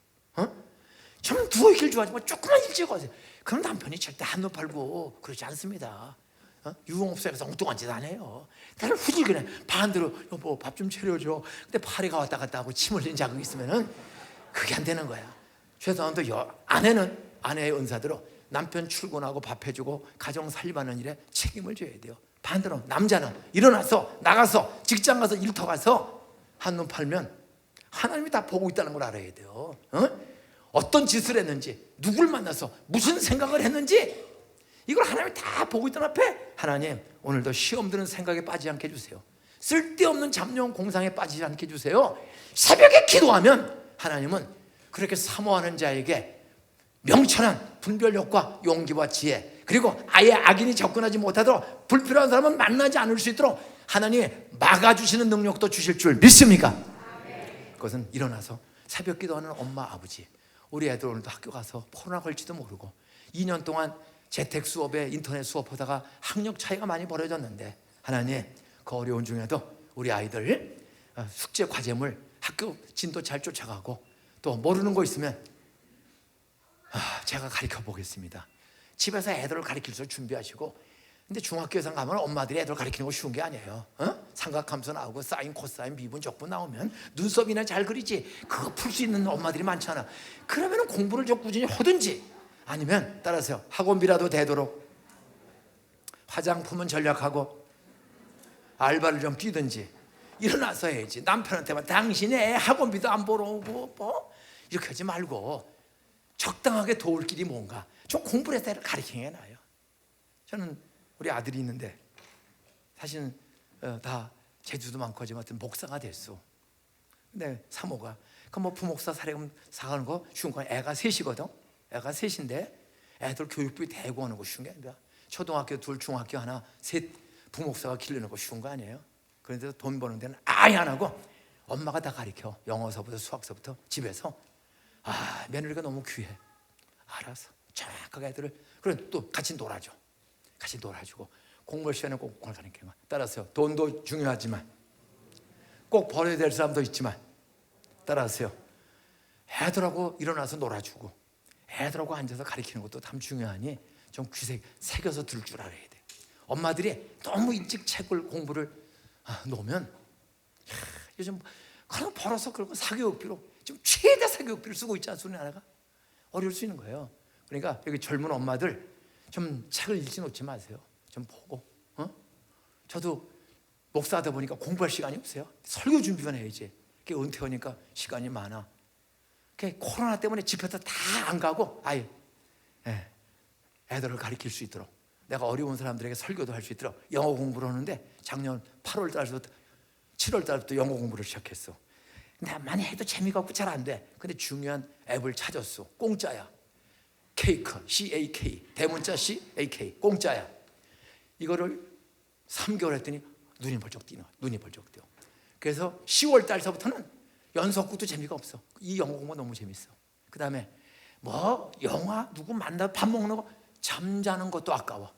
저는 누워있길 좋아하지만 조금만 일찍 하세요. 그럼 남편이 절대 한눈 팔고 그러지 않습니다. 유흥업소에서 엉뚱한 짓 안 해요. 나를 후질그네. 반대로 여보 밥 좀 차려줘. 근데 파리가 왔다 갔다 하고 침 흘린 자국이 있으면은 그게 안 되는 거야. 최소한도 아내는 아내의 은사대로 남편 출근하고 밥 해주고 가정 살림하는 일에 책임을 져야 돼요. 반대로 남자는 일어나서 나가서 직장 가서 일터 가서 한눈 팔면 하나님이 다 보고 있다는 걸 알아야 돼요. 어떤 짓을 했는지, 누굴 만나서 무슨 생각을 했는지 이걸 하나님이 다 보고 있던 앞에 하나님 오늘도 시험 드는 생각에 빠지지 않게 해주세요. 쓸데없는 잡념 공상에 빠지지 않게 해주세요. 새벽에 기도하면 하나님은 그렇게 사모하는 자에게 명철한 분별력과 용기와 지혜, 그리고 아예 악인이 접근하지 못하도록 불필요한 사람은 만나지 않을 수 있도록 하나님이 막아주시는 능력도 주실 줄 믿습니까? 그것은 일어나서 새벽 기도하는 엄마 아버지, 우리 애들 오늘도 학교 가서 코로나 걸지도 모르고 2년 동안 재택 수업에 인터넷 수업하다가 학력 차이가 많이 벌어졌는데 하나님 그 어려운 중에도 우리 아이들 숙제 과제물 학교 진도 잘 쫓아가고 또 모르는 거 있으면 제가 가르쳐 보겠습니다. 집에서 애들을 가르칠 수 준비하시고. 근데 중학교에서 가면 엄마들이 애들 가르치는 거 쉬운 게 아니에요. 삼각함수 나오고 사인, 코사인, 미분, 적분 나오면 눈썹이나 잘 그리지. 그거 풀 수 있는 엄마들이 많잖아. 그러면 공부를 좀 꾸준히 하든지 아니면 따라서요, 학원비라도 되도록 화장품은 전략하고 알바를 좀 뛰든지 일어나서 해야지. 남편한테만 당신의 애 학원비도 안 벌어오고 뭐 이렇게 하지 말고 적당하게 도울 길이 뭔가 좀 공부를 해서 애를 가르치는 게 나아요. 저는 우리 아들이 있는데 사실은 다 재주도 많고 하지만 목사가 됐어. 근데 사모가 그 뭐 부목사 사례금 사가는 거 쉬운 거. 애가 셋이거든. 애가 셋인데 애들 교육비 대고 하는 거 쉬운 게 아니라 초등학교 둘, 중학교 하나, 셋 부목사가 기르는 거 쉬운 거 아니에요. 그런데 돈 버는 데는 아예 안 하고 엄마가 다 가르쳐. 영어서부터 수학서부터 집에서. 며느리가 너무 귀해. 알아서 정확하게 애들을 그래 또 같이 놀아줘. 같이 놀아주고 공부 시간에 꼭 가르치는 거. 따라서요, 돈도 중요하지만 꼭 벌어야 될 사람도 있지만 따라서요, 애들하고 일어나서 놀아주고 애들하고 앉아서 가르치는 것도 참 중요하니 좀 귀 새겨서 들을 줄 알아야 돼. 엄마들이 너무 일찍 책을 공부를 놓으면 요즘 그냥 벌어서 그런 사교육비로 지금 최대 사교육비를 쓰고 있지 않습니까? 하나가 어려울 수 있는 거예요. 그러니까 여기 젊은 엄마들 좀 책을 읽지 놓지 마세요. 좀 보고. 저도 목사하다 보니까 공부할 시간이 없어요. 설교 준비만 해야지. 은퇴하니까 시간이 많아. 코로나 때문에 집에서 다 안 가고 아예 애들을 가르칠 수 있도록 내가 어려운 사람들에게 설교도 할 수 있도록 영어 공부를 하는데 작년 8월 달부터 7월 달부터 영어 공부를 시작했어. 근데 많이 해도 재미가 없고 잘 안 돼. 근데 중요한 앱을 찾았어. 공짜야. 케이크, CAK, 대문자 CAK, 공짜야. 이거를 3개월 했더니 눈이 벌쩍 띄어. 그래서 10월 달서부터는 연속극도 재미가 없어. 이 영어 공부 너무 재밌어. 그 다음에 뭐 영화 누구 만나 밥 먹는 거 잠자는 것도 아까워.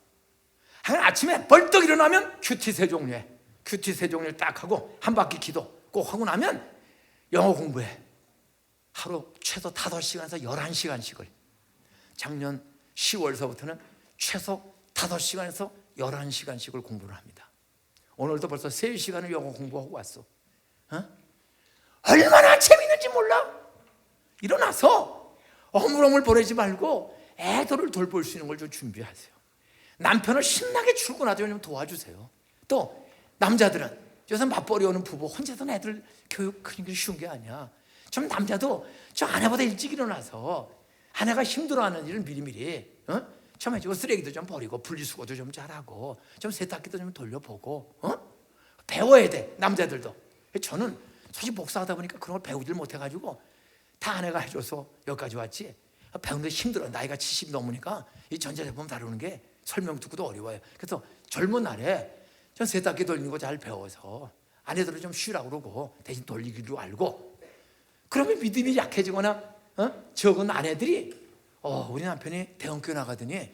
아침에 벌떡 일어나면 큐티 세종례 딱 하고 한 바퀴 기도 꼭 하고 나면 영어 공부해. 하루 최소 5시간에서 11시간씩을. 작년 10월서부터는 최소 5시간에서 11시간씩을 공부를 합니다. 오늘도 벌써 3시간을 영어 공부하고 왔어. 얼마나 재밌는지 몰라. 일어나서 어물어물 보내지 말고 애들을 돌볼 수 있는 걸 좀 준비하세요. 남편을 신나게 출근하도록 좀 도와주세요. 또 남자들은 요새 맞벌이 오는 부부 혼자서 애들 교육 그런 게 쉬운 게 아니야. 좀 남자도 저 아내보다 일찍 일어나서 아내가 힘들어하는 일을 미리미리 좀 해주고 쓰레기도 좀 버리고 분리수거도 좀 잘하고 좀 세탁기도 좀 돌려보고 배워야 돼. 남자들도. 저는 솔직히 목사하다 보니까 그런 걸 배우질 못해가지고 다 아내가 해줘서 여기까지 왔지. 배우는데 힘들어. 나이가 70 넘으니까 이 전자제품 다루는 게 설명 듣고도 어려워요. 그래서 젊은 날에 전 세탁기 돌리는 거 잘 배워서 아내들을 좀 쉬라고 그러고 대신 돌리기로 알고, 그러면 믿음이 약해지거나 적은 아내들이 우리 남편이 대형교회 나가더니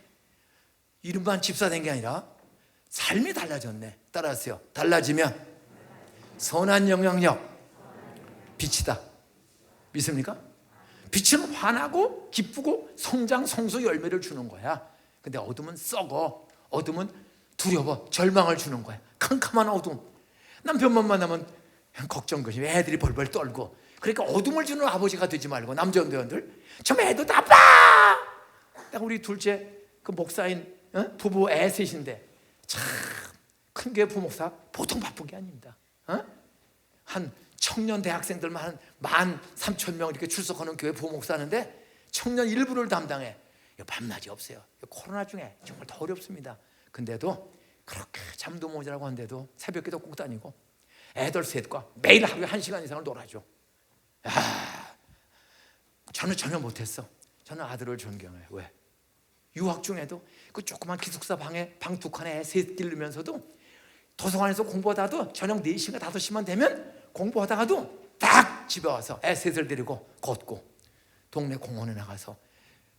이름만 집사 된 게 아니라 삶이 달라졌네. 따라하세요. 달라지면 선한 영향력 빛이다. 믿습니까? 빛은 환하고 기쁘고 성장 성소 열매를 주는 거야. 근데 어둠은 썩어. 어둠은 두려워. 절망을 주는 거야. 캄캄한 어둠. 남편만 만나면 걱정거리. 애들이 벌벌 떨고. 그러니까 어둠을 주는 아버지가 되지 말고 남자들 좀 애도 나빠. 딱 우리 둘째 그 목사인 부부 애 셋인데 참 큰 교회 부목사 보통 바쁜 게 아닙니다. 한 청년 대학생들만 한 13,000명 이렇게 출석하는 교회 부목사인데 청년 일부를 담당해. 밤낮이 없어요. 코로나 중에 정말 더 어렵습니다. 근데도 그렇게 잠도 모자라고 한데도 새벽기도 꼭 다니고 애들 셋과 매일 하루에 1시간 이상을 놀아줘. 저는 전혀 못했어. 저는 아들을 존경해요. 왜? 유학 중에도 그 조그만 기숙사 방에 방 2칸에 애 셋 기르면서도 도서관에서 공부하다가도 저녁 4시간 5시만 되면 공부하다가도 딱 집에 와서 애 셋을 데리고 걷고 동네 공원에 나가서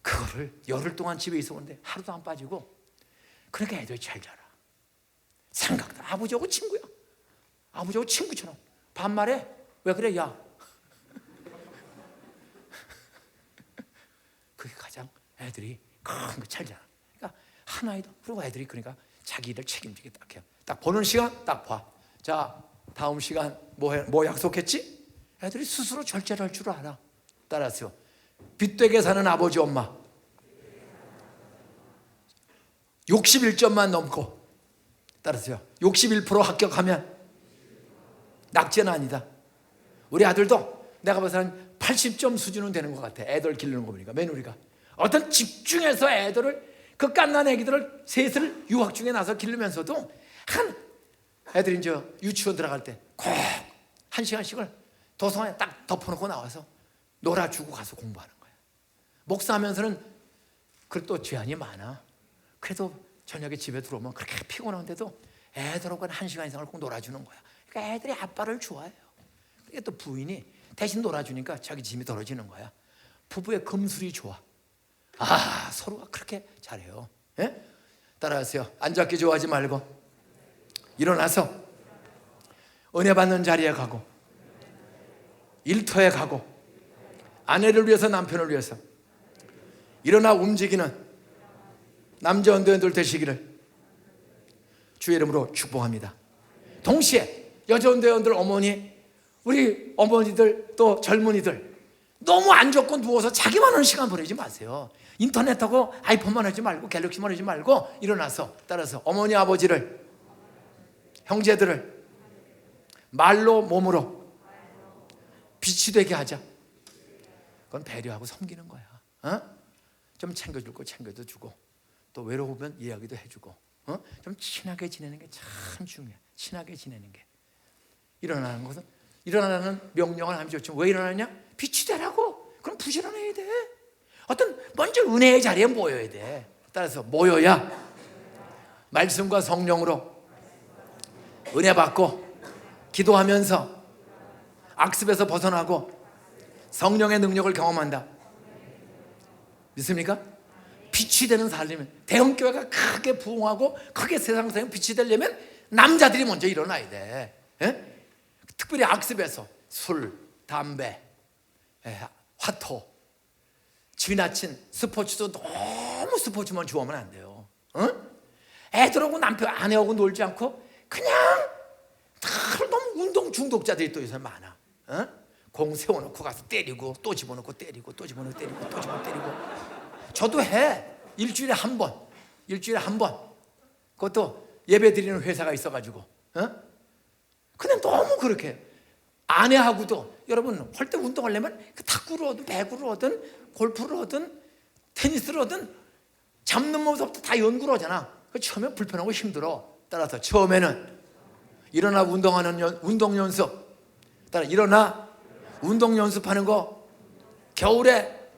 그거를 열흘 동안 집에 있었는데 하루도 안 빠지고. 그러니까 애들이 잘 자라. 삼각도 아버지하고 친구야. 아버지하고 친구처럼. 반말에 왜 그래 야. 그게 가장 애들이 큰 거 잘 자라. 그러니까 하나이도. 그리고 애들이 그러니까 자기 일을 책임지게 딱 해요. 딱 보는 시간 딱 봐. 자 다음 시간 뭐 약속했지? 애들이 스스로 절제를 할 줄 알아. 따라서요. 빚되게 사는 아버지 엄마 61점만 넘고, 따라서요 61% 합격하면 낙제는 아니다. 우리 아들도 내가 봐서 한 80점 수준은 되는 것 같아. 애들 기르는 거 보니까. 며느리가 어떤 집중해서 애들을, 그 갓난 애기들을 셋을 유학 중에 나서 기르면서도 애들이 이제 유치원 들어갈 때 꼭 1시간씩을 도서관에 딱 덮어놓고 나와서 놀아주고 가서 공부하는 거야. 목사하면서는 그래도 제한이 많아. 그래도 저녁에 집에 들어오면 그렇게 피곤한데도 애들하고 1시간 이상을 꼭 놀아주는 거야. 그러니까 애들이 아빠를 좋아해요. 그러니까 또 부인이 대신 놀아주니까 자기 짐이 덜어지는 거야. 부부의 금술이 좋아. 서로가 그렇게 잘해요. 예? 따라하세요. 앉았기 좋아하지 말고 일어나서 은혜 받는 자리에 가고 일터에 가고 아내를 위해서 남편을 위해서 일어나 움직이는 남자 운동들 되시기를 주의 이름으로 축복합니다. 동시에 여자 운동들 어머니, 우리 어머니들 또 젊은이들 너무 안 좋고 누워서 자기만 하는 시간 보내지 마세요. 인터넷하고 아이폰만 하지 말고 갤럭시만 하지 말고 일어나서, 따라서 어머니 아버지를, 형제들을 말로 몸으로 빛이 되게 하자. 그건 배려하고 섬기는 거야. 좀 챙겨줄 거 챙겨도 주고, 또 외로우면 이야기도 해주고, 좀 친하게 지내는 게 참 중요해. 친하게 지내는 게. 일어나는 것은, 일어나는 명령을 하면 좋죠. 왜 일어나냐? 빛이 되라고. 그럼 부지런해야 돼. 먼저 은혜의 자리에 모여야 돼. 따라서 모여야 말씀과 성령으로 은혜 받고 기도하면서 악습에서 벗어나고 성령의 능력을 경험한다. 믿습니까? 빛이 되는 삶이면, 대형교회가 크게 부흥하고 크게 세상에 빛이 되려면 남자들이 먼저 일어나야 돼. 예? 특별히 악습에서 술, 담배, 화토, 지나친 스포츠도 너무 스포츠만 좋아하면 안 돼요. 애들하고 남편, 아내하고 놀지 않고 그냥 너무 운동 중독자들이 또 요새 많아. 공 세워놓고 가서 때리고 또 집어넣고 때리고 또 집어넣고 때리고 또 집어넣고 때리고. 저도 해. 일주일에 한 번. 그것도 예배 드리는 회사가 있어가지고. 그냥 너무 그렇게. 아내하고도 여러분 할 때 운동하려면 탁구를 하든 배구를 하든 골프를 하든 테니스를 하든 잡는 모습부터 다 연구를 하잖아. 처음에 불편하고 힘들어. 따라서 처음에는 일어나 운동하는 운동 연습. 따라 일어나 운동 연습하는 거 겨울에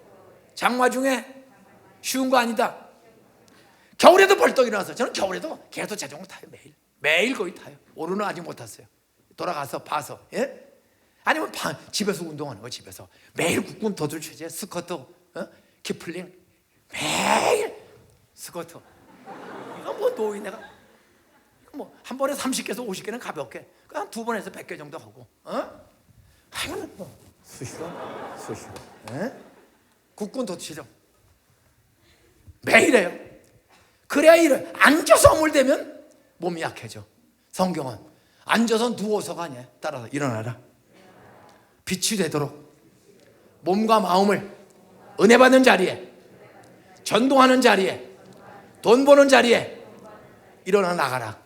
장마 중에 쉬운 거 아니다. 겨울에도 벌떡 일어나서, 저는 겨울에도 계속 자전거 타요. 매일 거의 타요. 오늘은 아직 못 탔어요. 돌아가서 봐서. 예? 아니면 집에서 운동하는 거. 집에서 매일 국군 도들체제, 스쿼트, 키플링 매일 스쿼트. 이거 뭐 노인 내가 이거 뭐 한 번에 30개에서 50개는 가볍게, 한 두 번에서 100개 정도 하고. 이거는 뭐 수시로. 국군 도체제 매일 해요. 그래야 일을 앉아서 어물대면 몸이 약해져. 성경은 앉아서 누워서가 아니야. 따라서 일어나라. 빛이 되도록 몸과 마음을 은혜 받는 자리에, 전도하는 자리에, 돈 버는 자리에 일어나 나가라.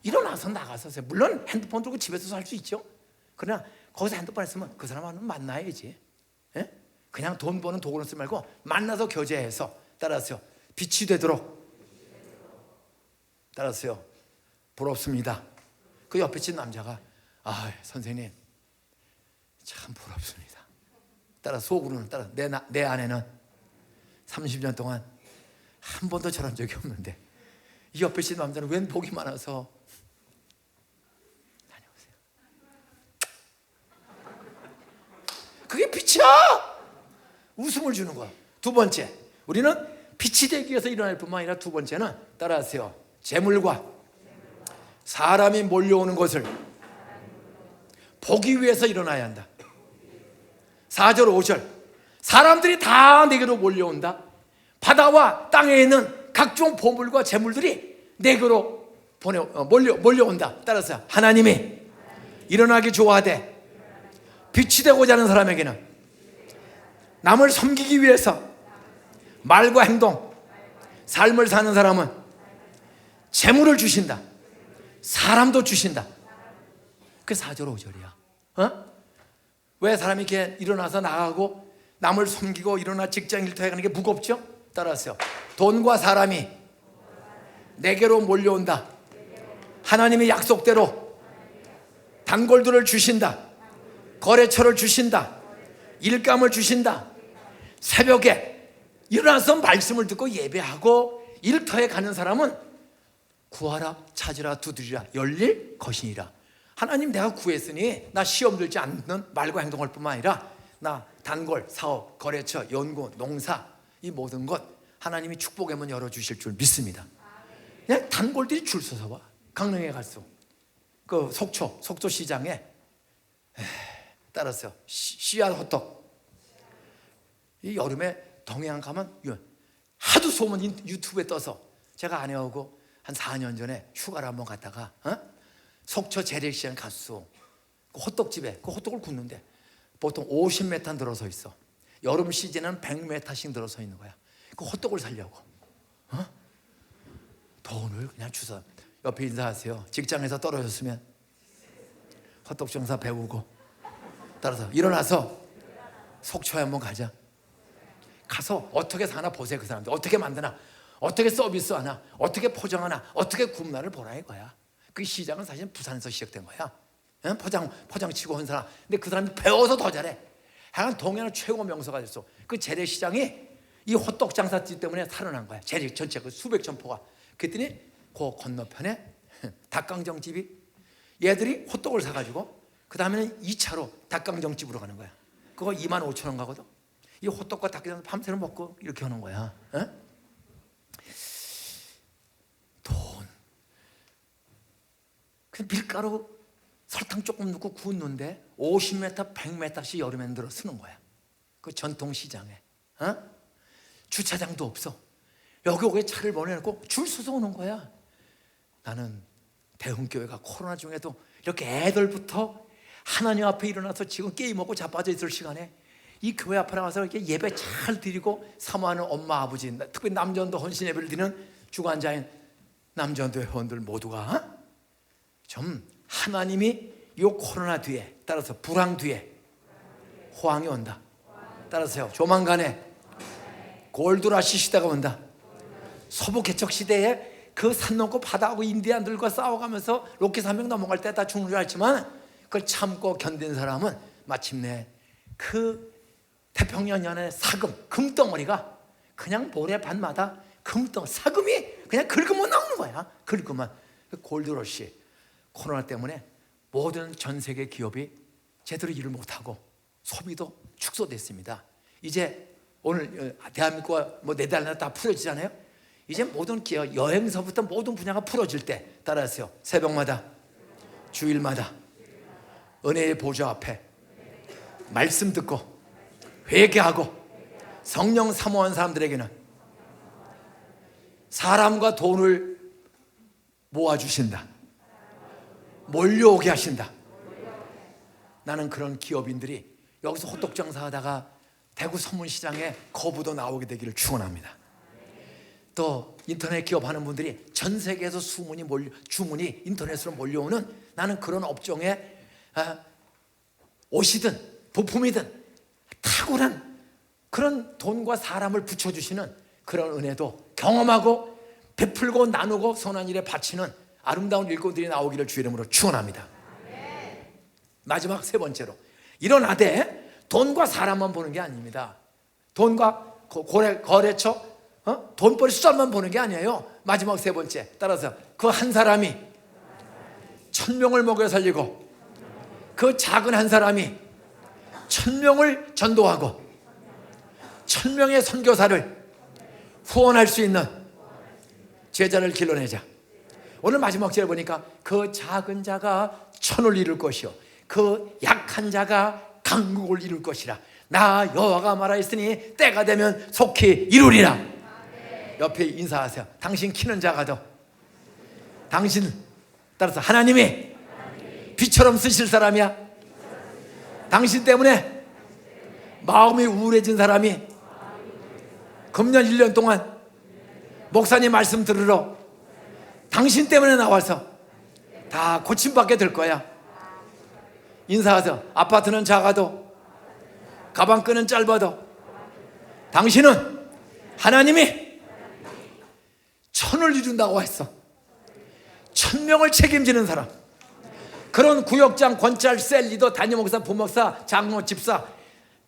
일어나서 나가서, 물론 핸드폰 들고 집에서 할 수 있죠. 그러나 거기서 핸드폰 했으면 그 사람하고 만나야지. 예? 그냥 돈 버는 도구를 쓰지 말고 만나서 교제해서, 따라서요 빛이 되도록. 따라서요 부럽습니다. 그 옆에 친 남자가 선생님 참 부럽습니다. 따라 속으로는, 따라 내 아내는 30년 동안 한 번도 저런 적이 없는데 이 옆에 친 남자는 웬 복이 많아서. 다녀오세요. 넘쳐! 웃음을 주는 거야. 두 번째, 우리는 빛이 되기 위해서 일어날 뿐만 아니라 두 번째는 따라하세요. 재물과 사람이 몰려오는 것을 보기 위해서 일어나야 한다. 4절 5절 사람들이 다 내게로 몰려온다. 바다와 땅에 있는 각종 보물과 재물들이 내게로 몰려온다. 따라서 하나님이 일어나기 좋아하되 빛이 되고자 하는 사람에게는 남을 섬기기 위해서 말과 행동, 삶을 사는 사람은 재물을 주신다. 사람도 주신다. 그게 4절 5절이야. 왜 사람이 이렇게 일어나서 나가고 남을 섬기고 일어나 직장 일터에 가는 게 무겁죠? 따라하세요. 돈과 사람이 내게로 몰려온다. 하나님의 약속대로 단골들을 주신다. 거래처를 주신다. 일감을 주신다. 새벽에 일어나서 말씀을 듣고 예배하고 일터에 가는 사람은 구하라 찾으라 두드리라 열릴 것이니라. 하나님 내가 구했으니 나 시험 들지 않는 말과 행동할 뿐만 아니라 나 단골, 사업, 거래처, 연구, 농사 이 모든 것 하나님이 축복의 문 열어주실 줄 믿습니다. 그냥 단골들이 줄 서서 와. 강릉에 갔어. 그 속초 시장에 따라서 씨앗 호떡. 이 여름에 동해안 가면 하도 소문 유튜브에 떠서 제가 아내하고 한 4년 전에 휴가를 한번 갔다가 속초 재래시장 갔어. 그 호떡집에 그 호떡을 굽는데 보통 50m 들어서 있어. 여름 시즌은 100m씩 들어서 있는 거야. 그 호떡을 사려고 돈을 그냥 주서 옆에 인사하세요. 직장에서 떨어졌으면 호떡 장사 배우고 따라서 일어나서 속초에 한번 가자. 가서 어떻게 사나 보세요. 그 사람들 어떻게 만드나, 어떻게 서비스하나, 어떻게 포장하나, 어떻게 굽나를 보라 이거야. 그 시장은 사실 부산에서 시작된 거야. 포장 치고 한 사람. 근데 그 사람이 배워서 더 잘해. 하여간 동해안 최고 명소가 됐어. 그 재래시장이 이 호떡 장사집 때문에 살아난 거야. 재래 전체 그 수백 점포가. 그랬더니 그 건너편에 닭강정집이 얘들이 호떡을 사가지고 그 다음에는 2차로 닭강정집으로 가는 거야. 그거 25,000원 가거든. 이 호떡과 닭강정 밤새는 먹고 이렇게 하는 거야. 돈. 그 밀가루 설탕 조금 넣고 구웠는데 50m, 100m씩 여름에 들어 쓰는 거야. 그 전통시장에. 주차장도 없어. 여기 차를 보내놓고 줄 서서 오는 거야. 나는 대흥교회가 코로나 중에도 이렇게 애들부터 하나님 앞에 일어나서 지금 게임하고 자빠져 있을 시간에 이 교회 앞에 나가서 이렇게 예배 잘 드리고 사모하는 엄마, 아버지, 특히 남전도 헌신 예배를 드리는 주관자인 남전도 회원들 모두가 좀 하나님이 이 코로나 뒤에 따라서 불황 뒤에 호황이 온다. 따라서요. 조만간에 골드라시 시대가 온다. 서부 개척 시대에 그 산 넘고 바다하고 인디안들과 싸워가면서 로키 산맥 넘어갈 때 다 죽는 줄 알지만 그걸 참고 견딘 사람은 마침내 그 태평양 연안의 사금, 금덩어리가 그냥 모래밭마다 사금이 그냥 긁으면 나오는 거야. 긁으면. 골드러시 코로나 때문에 모든 전 세계 기업이 제대로 일을 못하고 소비도 축소됐습니다. 이제 오늘 대한민국과 네덜란드 다 풀어지잖아요. 이제 모든 기업, 여행서부터 모든 분야가 풀어질 때 따라하세요. 새벽마다 주일마다 은혜의 보좌 앞에 말씀 듣고 회개하고 성령 사모한 사람들에게는 사람과 돈을 모아주신다. 몰려오게 하신다. 나는 그런 기업인들이 여기서 호떡 장사하다가 대구 서문시장에 거부도 나오게 되기를 축원합니다. 또 인터넷 기업하는 분들이 전 세계에서 주문이 인터넷으로 몰려오는 나는 그런 업종에 옷이든 부품이든 탁월한 그런 돈과 사람을 붙여주시는 그런 은혜도 경험하고 베풀고 나누고 선한 일에 바치는 아름다운 일꾼들이 나오기를 주의 이름으로 축원합니다. 마지막 세 번째로 일어나되 돈과 사람만 보는 게 아닙니다. 돈과 거래처, 돈벌이 숫자만 보는 게 아니에요. 마지막 세 번째 따라서 그 한 사람이 1000명을 먹여 살리고 그 작은 한 사람이 1000명을 전도하고 1000명의 선교사를 후원할 수 있는 제자를 길러내자. 오늘 마지막 절에 보니까 그 작은 자가 천을 이룰 것이요 그 약한 자가 강국을 이룰 것이라. 나 여호와가 말하였으니 때가 되면 속히 이루리라. 옆에 인사하세요. 당신 키는 자가도 당신 따라서 하나님이 비처럼 쓰실 사람이야. 당신 때문에 마음이 우울해진 사람이 금년 1년 동안 목사님 말씀 들으러 당신 때문에 나와서 다 고침받게 될 거야. 인사하세요. 아파트는 작아도 가방끈은 짧아도 당신은 하나님이 천을 이룬다고 했어. 1000명을 책임지는 사람, 그런 구역장, 권찰, 셀 리더, 담임 목사, 부목사, 장로, 집사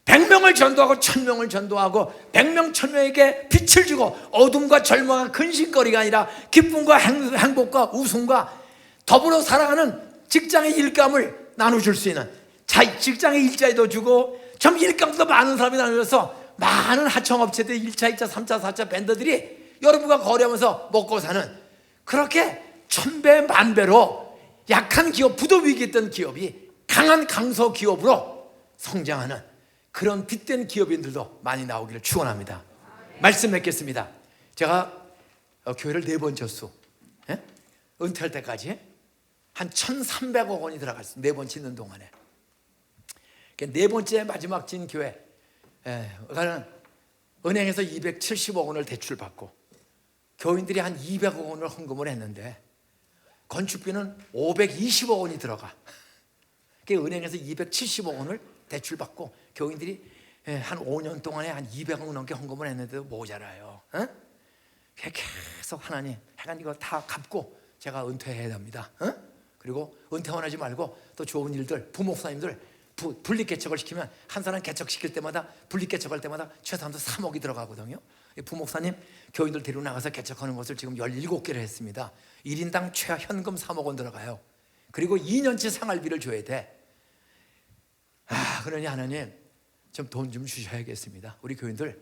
100명을 전도하고 1000명을 전도하고 100명 1000명에게 빛을 주고 어둠과 절망과 근심거리가 아니라 기쁨과 행복과 웃음과 더불어 살아가는 직장의 일감을 나눠줄 수 있는 직장의 일자리도 주고 좀 일감도 많은 사람이 나누어서 많은 하청업체들 1차, 2차, 3차, 4차 밴더들이 여러분과 거래하면서 먹고 사는, 그렇게 1000배 만배로 약한 기업, 부도 위기에 있던 기업이 강한 강소 기업으로 성장하는 그런 빛된 기업인들도 많이 나오기를 축원합니다. 말씀 맺겠습니다. 제가 교회를 4번 졌수, 은퇴할 때까지 한 1300억 원이 들어갔어요. 4번 짓는 동안에. 4번째 마지막 진 교회, 은행에서 270억 원을 대출받고 교인들이 한 200억 원을 헌금을 했는데 건축비는 520억 원이 들어가. 은행에서 270억 원을 대출받고 교인들이 한 5년 동안에 한 200억 원 넘게 헌금을 했는데도 모자라요. 계속 하나님, 하나님 이거 다 갚고 제가 은퇴해야 됩니다. 그리고 은퇴만 하지 말고 또 좋은 일들, 부목사님들 분리개척을 시키면 한 사람 개척시킬 때마다, 분리개척할 때마다 최소한도 3억이 들어가거든요. 부목사님 교인들 데리고 나가서 개척하는 것을 지금 17개를 했습니다. 1인당 최현금 3억 원 들어가요. 그리고 2년치 생활비를 줘야 돼. 그러니 하나님 좀 돈 좀 주셔야겠습니다. 우리 교인들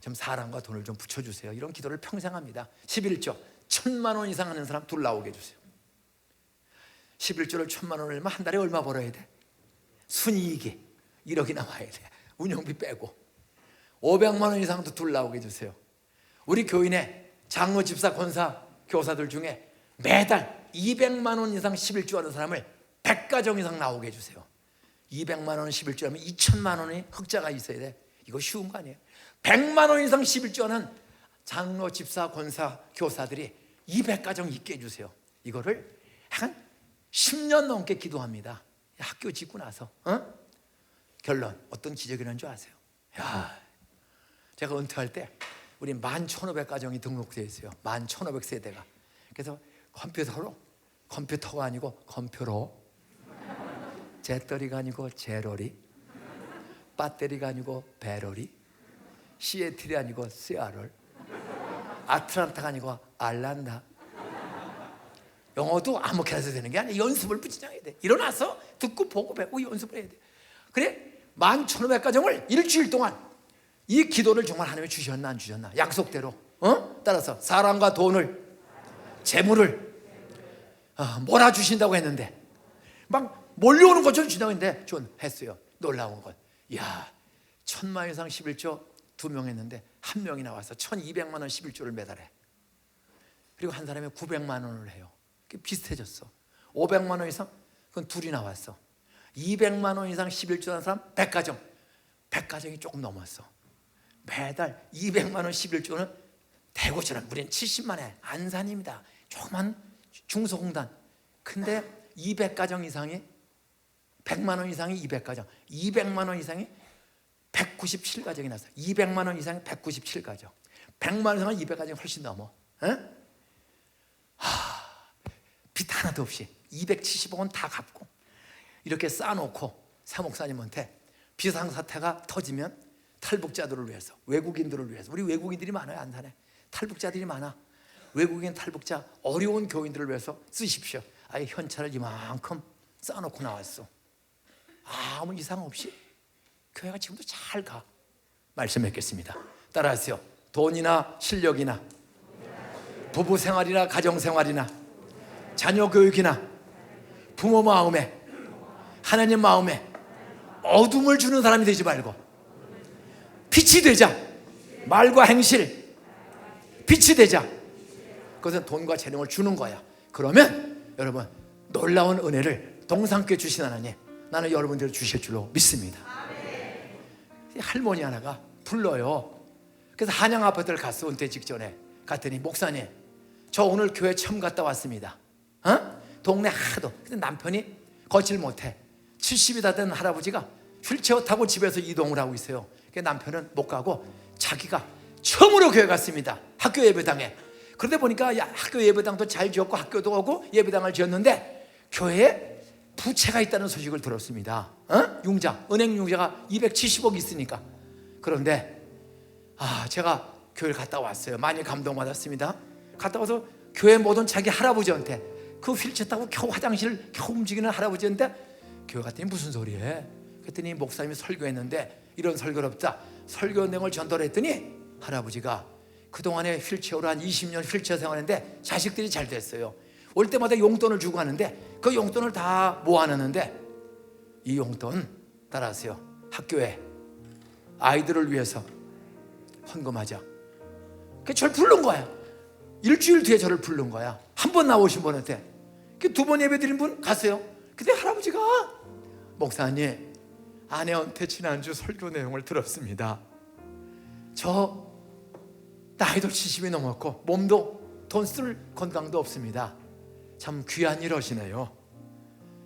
좀 사랑과 돈을 좀 붙여주세요. 이런 기도를 평생 합니다. 11조 1000만 원 이상 하는 사람 둘 나오게 해주세요. 11조를 1000만 원을 하면 한 달에 얼마 벌어야 돼? 순이익이 1억이 나와야 돼. 운영비 빼고. 500만 원 이상도 둘 나오게 해주세요. 우리 교인의 장로, 집사, 권사, 교사들 중에 매달 200만 원 이상 11조 하는 사람을 100가정 이상 나오게 해주세요. 200만 원 11조 하면 2천만 원의 흑자가 있어야 돼. 이거 쉬운 거 아니에요. 100만 원 이상 11조 하는 장로, 집사, 권사, 교사들이 200가정 있게 해주세요. 이거를 한 10년 넘게 기도합니다. 학교 짓고 나서. 결론 어떤 기적이 난 줄 아세요? 제가 은퇴할 때 우리 11,500가정이 등록되어 있어요. 11,500세대가. 그래서 컴퓨터가 아니고 컴퓨로, 재떨이가 아니고 제러리, 배터리가 아니고 배러리, 시애틀이 아니고 세아럴, 아틀란타가 아니고 알란다. 영어도 아무렇게나 해서 되는 게 아니라 연습을 부지런히 해야 돼. 일어나서 듣고 보고 배우고 연습을 해야 돼. 그래 11,500가정을 일주일 동안 이 기도를 정말 하나님이 주셨나 안 주셨나, 약속대로 따라서 사랑과 돈을, 재물을 몰아주신다고 했는데 막 몰려오는 것처럼 주신다고 했는데 전 했어요. 놀라운 건, 1000만 이상 11조 2명 했는데 한 명이 나와서 1200만 원 11조를 매달해. 그리고 한 사람이 900만 원을 해요. 비슷해졌어. 500만 원 이상, 그건 둘이 나왔어. 200만 원 이상 11조 하는 사람 100가정, 100가정이 조금 넘었어. 매달 200만 원 11조는 대구처럼, 우리는 70만에 안산입니다. 조그만 중소공단. 근데 200가정 이상이, 100만 원 이상이 200가정, 200만 원 이상이 197가정이 났어요. 200만 원 이상이 197가정, 100만 원 이상은 200가정이 훨씬 넘어. 빚 하나도 없이 270억 원 다 갚고 이렇게 쌓아놓고 사목사님한테 비상사태가 터지면 탈북자들을 위해서, 외국인들을 위해서, 우리 외국인들이 많아요. 안산에 탈북자들이 많아. 외국인 탈북자 어려운 교인들을 위해서 쓰십시오. 현찰을 이만큼 쌓아놓고 나왔어. 아무 이상 없이 교회가 지금도 잘 가. 말씀했겠습니다. 따라하세요. 돈이나 실력이나 부부 생활이나 가정 생활이나 자녀 교육이나 부모 마음에 하나님 마음에 어둠을 주는 사람이 되지 말고 빛이 되자. 말과 행실 빛이 되자. 그것은 돈과 재능을 주는 거야. 그러면 여러분 놀라운 은혜를 동상께 주신 하나님, 나는 여러분들을 주실 줄로 믿습니다. 할머니 하나가 불러요. 그래서 한양 아파트를 갔어. 은퇴 직전에 갔더니, 목사님 저 오늘 교회 처음 갔다 왔습니다. 동네 하도. 근데 남편이 걷질 못해. 70이 다 된 할아버지가 휠체어 타고 집에서 이동을 하고 있어요. 그래서 남편은 못 가고 자기가 처음으로 교회 갔습니다. 학교 예배당에. 그러다 보니까 학교 예배당도 잘 지었고 학교도 오고 예배당을 지었는데 교회에 부채가 있다는 소식을 들었습니다. 융자, 은행 융자가 270억 있으니까. 그런데 제가 교회를 갔다 왔어요. 많이 감동받았습니다. 갔다 와서 교회 모든 자기 할아버지한테, 그 휠체어 타고 겨우 화장실 겨우 움직이는 할아버지한테, 교회 갔더니 무슨 소리해? 그랬더니 목사님이 설교했는데 이런 설교는 없다. 설교 내용을 전달했더니 할아버지가 그동안에 휠체어로 한 20년 휠체어 생활했는데 자식들이 잘 됐어요. 올 때마다 용돈을 주고 가는데 그 용돈을 다 모아놨는데 이 용돈 따라하세요. 학교에 아이들을 위해서 헌금하자. 그 저를 부른 거야. 일주일 뒤에 저를 부른 거야. 한 번 나오신 분한테. 두 번 예배 드린 분 갔어요. 근데 할아버지가, 목사님 아내한테 지난주 설교 내용을 들었습니다. 저 나이도 70이 넘었고 몸도 돈 쓸 건강도 없습니다. 참 귀한 일 하시네요.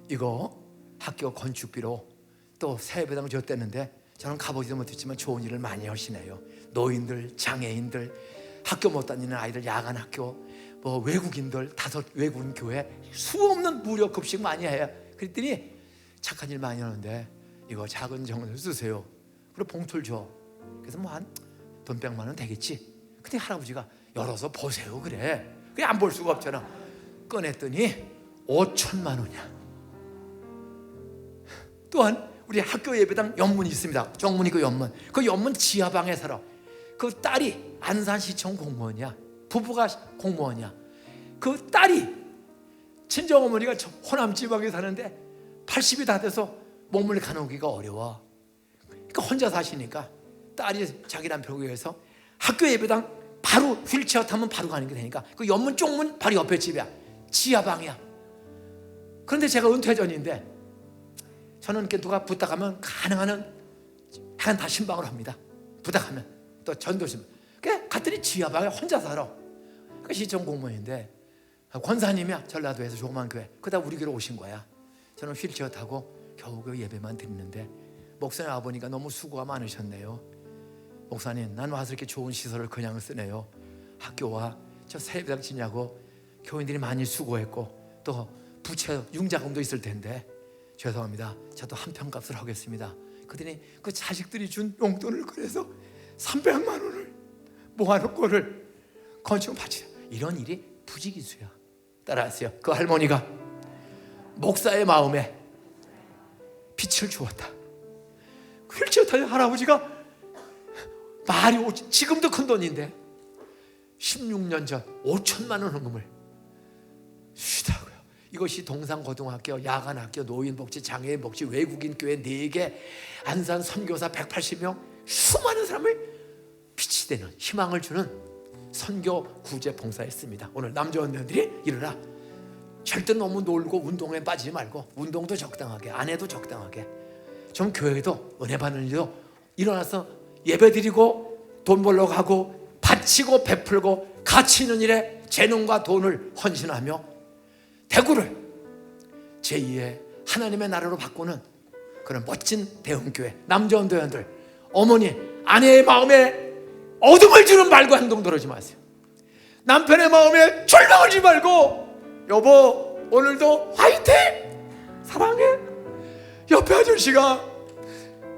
이거 학교 건축비로 또 새 예배당 줬대는데 저는 가보지도 못했지만 좋은 일을 많이 하시네요. 노인들, 장애인들, 학교 못 다니는 아이들 야간 학교, 뭐 외국인들 5 외국인 교회 수 없는 무료 급식 많이 해요. 그랬더니 착한 일 많이 하는데 이거 작은 정을 쓰세요. 그리고 봉투를 줘. 그래서 뭐 한 돈 100만 원 되겠지. 근데 할아버지가 열어서 보세요. 그래 안 볼 수가 없잖아. 꺼냈더니 5천만 원이야. 또한 우리 학교 예배당 연문이 있습니다. 정문이 그 연문. 그 연문 지하방에 살아. 그 딸이 안산시청 공무원이야. 부부가 공무원이야. 그 딸이 친정어머니가 호남 지방에 사는데 80이 다 돼서 몸을 가누기가 어려워. 그러니까 혼자 사시니까 딸이 자기 남편을 위해서 학교 예배당 바로 휠체어 타면 바로 가는 게 되니까 그 연문 쪽문 바로 옆에 집이야. 지하방이야. 그런데 제가 은퇴 전인데 저는 이렇게 누가 부탁하면 가능한 한 다 신방을 합니다. 부탁하면 또 전도심. 그래 갔더니 지하방에 혼자 살아. 그 시청 공무원인데 권사님이야. 전라도에서 조그만 교회. 그러다 우리 교회로 오신 거야. 저는 휠체어 타고 겨우 그 예배만 드리는데 목사님 아버니가 너무 수고가 많으셨네요. 목사님, 난 와서 이렇게 좋은 시설을 그냥 쓰네요. 학교와 저 새 예배당 지냐고 교인들이 많이 수고했고 또 부채 융자금도 있을 텐데 죄송합니다. 저도 한 평값을 하겠습니다. 그랬더니 그 자식들이 준 용돈을 그래서 300만 원을 모아놓고를 건축 바치자. 이런 일이 부지기수야. 따라하세요. 그 할머니가 목사의 마음에 빛을 주었다. 휠체어 타는 할아버지가 말이 지금도 큰 돈인데 16년 전 5천만 원 헌금을 주시더라고요. 이것이 동산고등학교, 야간학교, 노인복지, 장애인복지, 외국인 교회 4개, 안산 선교사 180명, 수많은 사람을 빛이 되는 희망을 주는 선교 구제 봉사했습니다. 오늘 남자원들이 일어나. 절대 너무 놀고 운동에 빠지지 말고 운동도 적당하게, 안 해도 적당하게, 좀 교회도 은혜 받는 일도 일어나서 예배드리고 돈 벌러 가고 바치고 베풀고 가치 있는 일에 재능과 돈을 헌신하며 대구를 제2의 하나님의 나라로 바꾸는 그런 멋진 대흥교회 남자원도원들, 어머니 아내의 마음에 어둠을 주는 말과 행동 들어오지 마세요. 남편의 마음에 절망을 주지 말고 여보 오늘도 화이팅 사랑해. 옆에 아저씨가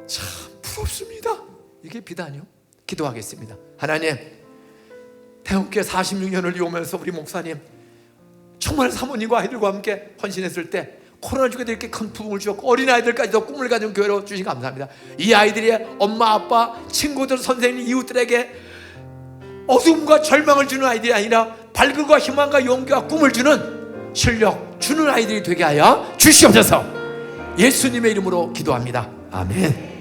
참 부럽습니다. 이게 비단이요? 기도하겠습니다. 하나님, 태국교회 46년을 이루면서 우리 목사님 정말 사모님과 아이들과 함께 헌신했을 때 코로나 중에도 이렇게 큰 부흥을 주셨고 어린아이들까지도 꿈을 가진 교회로 주신 감사합니다. 이 아이들이 엄마, 아빠, 친구들, 선생님, 이웃들에게 어둠과 절망을 주는 아이들이 아니라 밝음과 희망과 용기와 꿈을 주는 실력 주는 아이들이 되게 하여 주시옵소서. 예수님의 이름으로 기도합니다. 아멘.